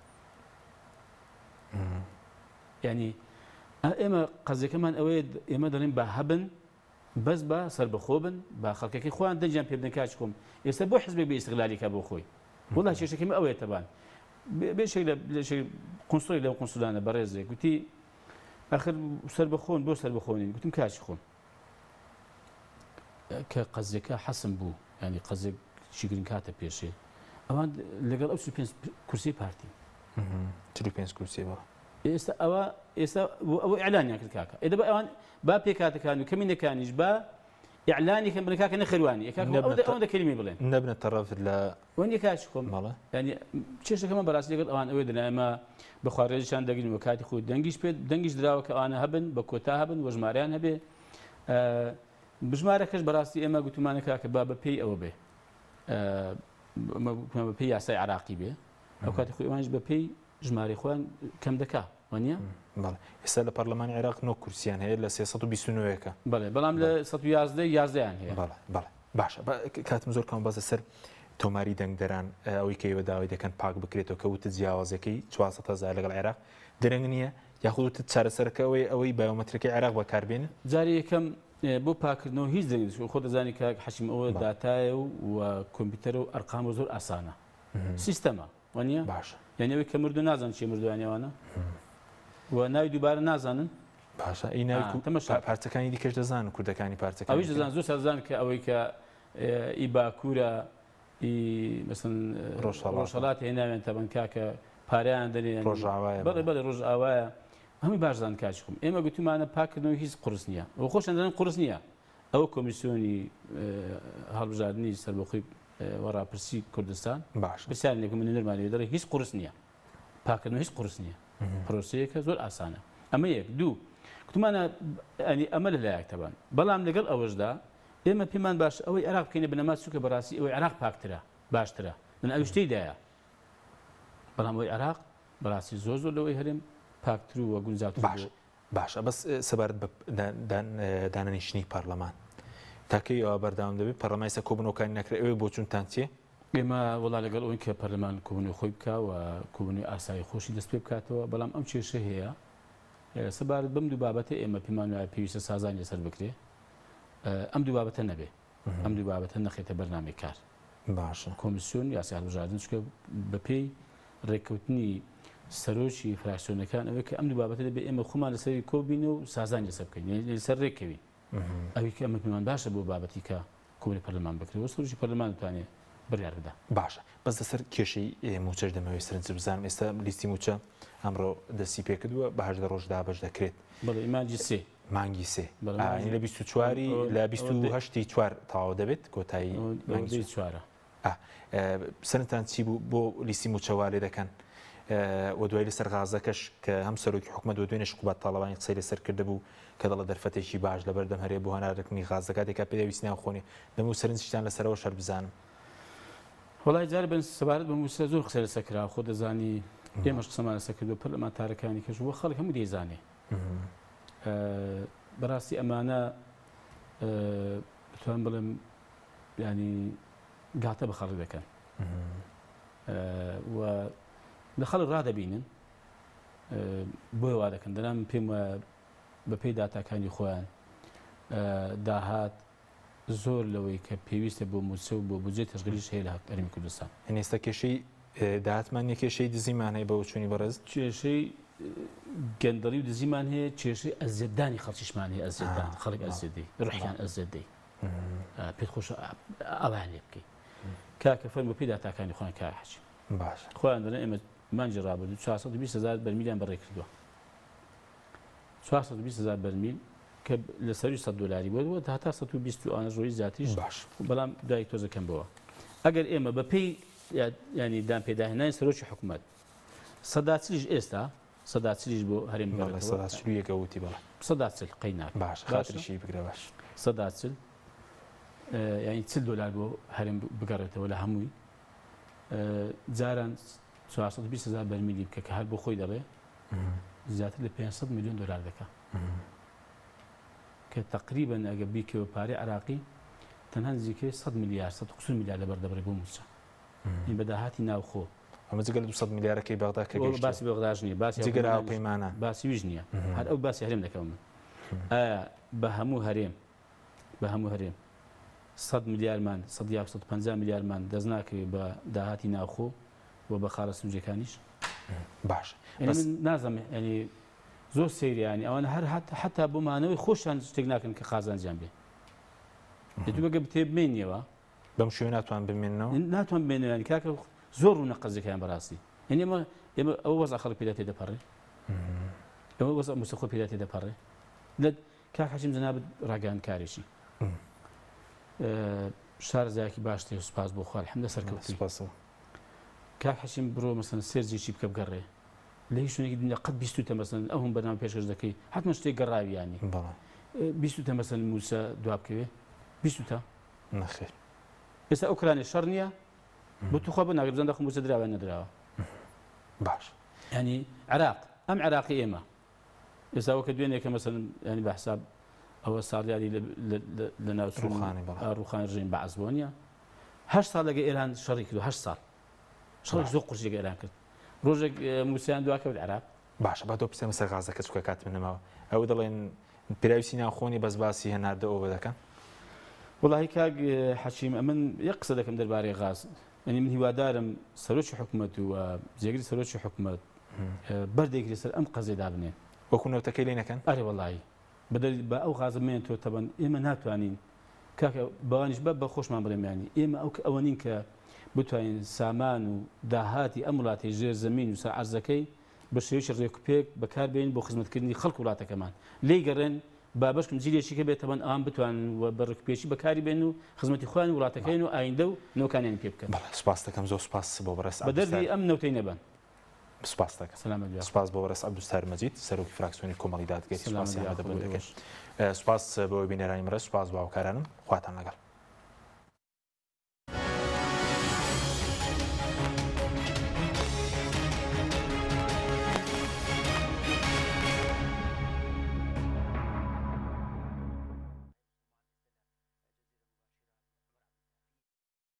Speaker 2: یعنی ئێمە قەزەکەمان ئەوەیە ئێمە دەڵێن با هەبن بەس بە سەربەخۆ بن با خەڵکەکەی خۆیان دەنجیان پێ بدەن کاچ کۆم ئێستا بۆ حزبێک بە ئیستیقلالی کە بۆ خۆی وڵای کێشەکەم ئەوەیە تەبان بێشێک لە قونسڵی لەو قونسڵانە بەڕێزێک گوتی ئاخر سەربەخۆن بۆ سەربەخۆنین گوتم کاچی خۆم کە قەزەکە حەسم بوو ینی قەزێک چیگرین کاتە پێشێ ئەوان لەگەڵ ئەو 35 کورسی پارتی
Speaker 1: 35 کورسی بە
Speaker 2: ئێستا ئەوە ئیعلانیان کرد کاکە ئێدە بە ئەوان با پێکاتەکان و کەمینەکانیش بە ئیعلانی کەم بن کاکە نەخەروانی ئەوەندە کەلیمەی بڵێن
Speaker 1: نەبنە تەڕەف لە
Speaker 2: وەنی کاچی خۆم
Speaker 1: ماڵە
Speaker 2: ینی چێشەکەمە بەڕاستی لەگەڵ ئەوان ئەوەی دەنا ئێمە بەخوا ڕێژیان دەگرین و کاتی خۆی دەنگیش دراوە کە ئەوانە هەبن بە کۆتا هەبن وە ژمارەیان هەبێ بژمارەکەش بەڕاستی ئێمە گوتمانە کاکە با بە پێی ئەوە بێ بە پێی یاسای عراقی بێ ئەو کاتی خۆی ئەوانش بە پێی ژمارەی خۆیان کەم دەکا وانە
Speaker 1: ئێستا لە پەرلەمانی عێراق 9 کورسیان هەیە لە 329ەکە
Speaker 2: بەڵێ بەڵام لە 111 هەیە
Speaker 1: باشە کاتم زۆر کەم بەزە سەر تۆماری دەنگدەران ئەوەی کەیوە داوای دەکەن پاک بکرێتەوە کە وتە جیاوازەکەی 400,000 لەگەڵ عێراق درەنگ نییە یاخودت چارەسەرەکەەوەی ئەوەی بایۆمەترەکەی عێراق بەکاربێنن
Speaker 2: جاری یەکەم بۆ پاکردنەوە هیچ دەنگ خۆ دەزانی کە حەشیم ئەوە داتایە و کۆمپیوتەر و ئەرقامە زۆر ئاسانە سیستەمە وانە
Speaker 1: باش
Speaker 2: یعنی ئەوەی کە مردو نازان چی مردوانیەوانە و ناوی دووبارە نازانن
Speaker 1: باشە ئەی ناوی پارچەکانی دیکەش دەزانن کوردەکانی پارچەکان
Speaker 2: ئەویش دەزان زۆر سەرزان کە ئەوەی کە ئی باکوورە مەسن ڕۆژهەڵات هێناوێن تەبەن کاکە پاریان دەرێن
Speaker 1: ڕۆژاوایە
Speaker 2: بەڵێ ڕۆژ ئاوایە هەمووی باشزان کاچ خۆم ئێمە گوتمانە پاکردنەوەی هیچ قورس نییە ئەو خۆشیان دەڵێن قورس نییە ئەوە کۆمیسیۆنی هەڵبژاردننی سەربەخۆی وەڕاپرسی کوردستان
Speaker 1: باش
Speaker 2: پرسیارێک من نەرمانی دەڵێ هیچ قورس نییە پاکردنەوە هیچ قورس نییە پرۆسەیەکە زۆر ئاسانە ئەمە یەک دوو گوتمانە ئەمە لەلایەک تەبان بەڵام لەگەڵ ئەوەشدا ئێمە پێمان باش ئەوەی عێراق بکەینە بنەما چووکە بەڕاستی ئەوەی عێراق پاکترە باشترە من ئەو شتەیدایە بەڵام ئەوەی عێراق بەڕاستی زۆر لەوەی هەرێم پاکتر و گونجاوتر
Speaker 1: باشە بەس سەبارەت بە دانەنیشتنی پەرلەمان تاکەی ئەوە بەردەوام دەبێت پەرلەمانی سە کۆبوونەوەکانی نەکرێت ئەوەی بۆ چوونتان چییە؟
Speaker 2: ئێمە وەڵا لەگەڵ ئەوەی کە پەرلەمان کۆبوونی خۆی بکە و کۆبوونی ئاسایی خۆشی دەست پێ بکاتەوە بەڵام ئەم کێشە هەیە سەبارەت بەم دوو بابەتە ئێمە پێمان وایە پێویستە سازانی لەسەر بکرێ ئەم دوو بابەتە نەبێ ئەم دوو بابەتە نەخێتە بەرنامەی کار
Speaker 1: باشە
Speaker 2: کۆمیسیۆن یاسی هەڵبژاردن چکە بەپێی ڕێککەوتنی سەرۆکی فراکسیۆنەکان ئەوەی کە ئەم دوو بابەتە دەبێت ئێمە خۆمان لەسەری کۆبین و سازانی لەسەر بکەین لەسەر ڕێکەوین ئەوی کە ئەمە پێمان باشە بۆ بابەتی کە کۆبوونی پەرلەمان بکرێت سەرۆکی پەرلەمان دەتوانێت بڕیار بدا
Speaker 1: باشە بەس لەسەر کێشەی موچەش دەمەوێت سەرنج بزانم ئێستا لیستی موچە ئەمڕۆ دەستی پێکردووە بە 18 ڕۆژدا بەش دەکرێت
Speaker 2: بەڵێ مانگی سێ
Speaker 1: مانگی سێ لە 24 لە 28 چوار تەواو دەبێت کۆتایی مانگی
Speaker 2: چوارە
Speaker 1: سەرنجتان چی بوو بۆ لیستی موچەوا لێ دەکەن و دوای لەسەر غازەکەش کە هەم سەرۆکی حکومەت و دوێنێ حکومەت تاڵەبانی قسەی لەسەر کرده بوو کە دەڵە دەرفەتێکی باش لەبەردەم هەرێ بۆ هەناردەکردنی غازەکاتێکا پێویستیان خۆنی دەمو سەرنجشتان لەسەرەوە شەر بزانم
Speaker 2: وڵای جارە بن سەبارەت بە موسە زۆر قسە لەسەر کرا خۆ دەزانی ئێمەش قسەمان لەسەر کردو پەرلەمانتارەکانی کەش وە خەڵک هەموو دەیزانێ بەڕاستی ئەمانە بتوان بڵێم ینی گاتە بە خەڵک دەکەن و لە خەڵک ڕادەبینن بۆی وا دەکەن دەنام پێم وایە بەپێی داتاکانی خۆیان داهات زۆر لەوەی کە پێویستە بۆ موسە و بۆ بودجێ تەشغیلیش هەیە لە هەرێمی کوردستان
Speaker 1: ئێستا کێشەی داهاتمان یە کێشەی دزیمان هەیە بە چوونی بەڕێز
Speaker 2: کێشەی گەندەڵی و دزیمان هەیە کێشەی ئەزیەتدانی خەڵکیشمان هەیە ئەزیەتدان خەڵک ئەزیەتدەی ڕحیان ئەزیەتدەی پێت خۆشە ئەوان لێ بکەیت کاکە فەرمو پێی داتاکانی خۆیان کار حەچی
Speaker 1: باش
Speaker 2: خۆیان دەڵێن ئێمە مانجی ڕابردوو 420,000 بەرمیلیان بەڕێ کردووە 420,000 بەرمیل کە لە سەری $100 بووە تا 120 ئەوانە ڕۆیی زیاتریش
Speaker 1: باش
Speaker 2: بەڵام دوای تۆزەکەم بەوە ئەگەر ئێمە بەپێی ینی دام پێداهێنانی سەرۆکی حکوومەت سەداچلیش ئێستا سەداچلیش بۆ هەرێم
Speaker 1: سەداچلویەکەوتی بەڵێ
Speaker 2: سەداچل قەینا
Speaker 1: باش خاتریشی بگرە باش
Speaker 2: سەداچل ینی $40 بۆ هەرێم بگەڕێتەوە لە هەمووی جاران 420,000 بەرمیلی بکە کە هەر بۆ خۆی دەڵێ زیاتر لە $500 میلیۆن دەکە کە تقریبا ئەگە بیکەوە پارەی عراقی تەنها نزیکەی 100 میلیارد 100 میلیارد لەبەر دەبڕێ بۆ موچە این بەداهاتی ناوخۆ
Speaker 1: ئەمە جگەل 200 میلیارەکەی بەغدا کە
Speaker 2: باسی بەغداش نییە باسی
Speaker 1: جگەرا پەیمانە
Speaker 2: باسی ویژ نییە هەر ئەو باسی هەرێم دەکەم من ئایا بە هەموو هەرێم 100 میلیارمان 150 میلیارمان دەست ناکەوێت بە داهاتی ناوخۆ و بە خاڵە سنوورجەکانیش
Speaker 1: باش
Speaker 2: نازانم ینی زۆر سەیریانی ئەوانە هەر حتا بۆ مانەوەی خۆشیان شتێک ناکەن کە خازانجیان بێ تو بەگە بتێ بمێنیەوە
Speaker 1: بەم شوێ ناتوان بمێنەوە
Speaker 2: ناتوان بمێنەوەیان کاکە زۆر ڕوونە قەزەکەیان بەڕاستی یعنی ئێمە ئەوە وەزع خەڵک پێدا تێدەپەڕێ ئەوە وەزع موسیقی خۆ پێدا تێدەپەڕێ لە کاک حەشیم جەنابەت ڕاگەیاندکارێکی شارەزایەکی باشتێ سوپاس بۆ خوا الحەمدە سەرکەوتووی کاک حەشیم بڕۆ مەسەن سێرجێکی بکە بگەڕێ لە هیچ شوێنێکی دنیا قەت 20 مەسەن ئەو هەم بەنامە پێشکەش دەکەی حتمما شتێک گەڕاویانی 20 مەسەن موسە دواب بکەوێ 20
Speaker 1: نەخێر
Speaker 2: ئێستا ئەو کرانێ شەڕ نییە بۆ توخوا بە ناگەر بزاندا خۆ موسە دراوە نەدراوە
Speaker 1: باش
Speaker 2: ینی عراق ئەم عراقی ئێمە ئێستا وەکە دوێنێکە مەسەن ینی بە حساب ئەوە ساڵیاری لە ناوچوخانی ڕوخانی ڕژین بە عزبۆنیە 8 ساڵ لەگە ئێران شەڕی کردو 8 ساڵ شەڕێک زۆر قورسێک ئێران کرد ڕۆژێک موسیان دواکەوت عراق
Speaker 1: باشە با تۆ پرسیمە سەر غازەکە چووکە کات منەمەوە ئەو دەڵێن پێراویستی ناوخۆنی بەس باسی هەناردە ئەوە دەکەن
Speaker 2: وڵی کاک حەشیم ئەمن یەک قسە دەکەم دەربارەی غاز ینی من هیوادارم سەرۆکی حکوومەت و جێگری سەرۆکی حکوومەت بەردێکی لەسەر ئەم قەزێدا بنێن
Speaker 1: وەکو نەوتەکەی لێ نەکەن
Speaker 2: ئەرێ وەڵی بە ئەو غازە مێن تۆ تەبەن ئێمە ناتوانین کاکە بەوانیش بە خۆشمان بڵێمیانی ئێمە ئەوە نین کە بتوانین سامان و داهاتی ئەم وڵاتی ژێر زەمین و سەر عەرزەکەی بە شێوەیەکی ڕێکوپێک بەکاربێنین بۆ خزمەتکردنی خەڵک وڵاتەکەمان لێی گەڕێن بابەشکم جیلێکی کە بێت تەبەن ئەوان بتوانن و بە ڕێکوپێکی بەکاری بێن و خزمەتی خۆیان وڵاتەکەین و ئایندە و نەوەکانیان پێ بکەن
Speaker 1: سپاس دەکەم زۆر سپاس بۆ بەڕێز
Speaker 2: بە دەردی ئەم نەوتەی نەبن
Speaker 1: سپاس دەکەم. سپاس بۆ بەڕێز عەبدوستار مەجید سەرۆکی فراکسیۆنی کۆمەڵی دادگەری. سپاس بۆ بینەرانی بەڕێز، سپاس بۆ بینەرانی بەڕێز، سپاس بۆ هاوکارانم، خواتان لەگەڵ.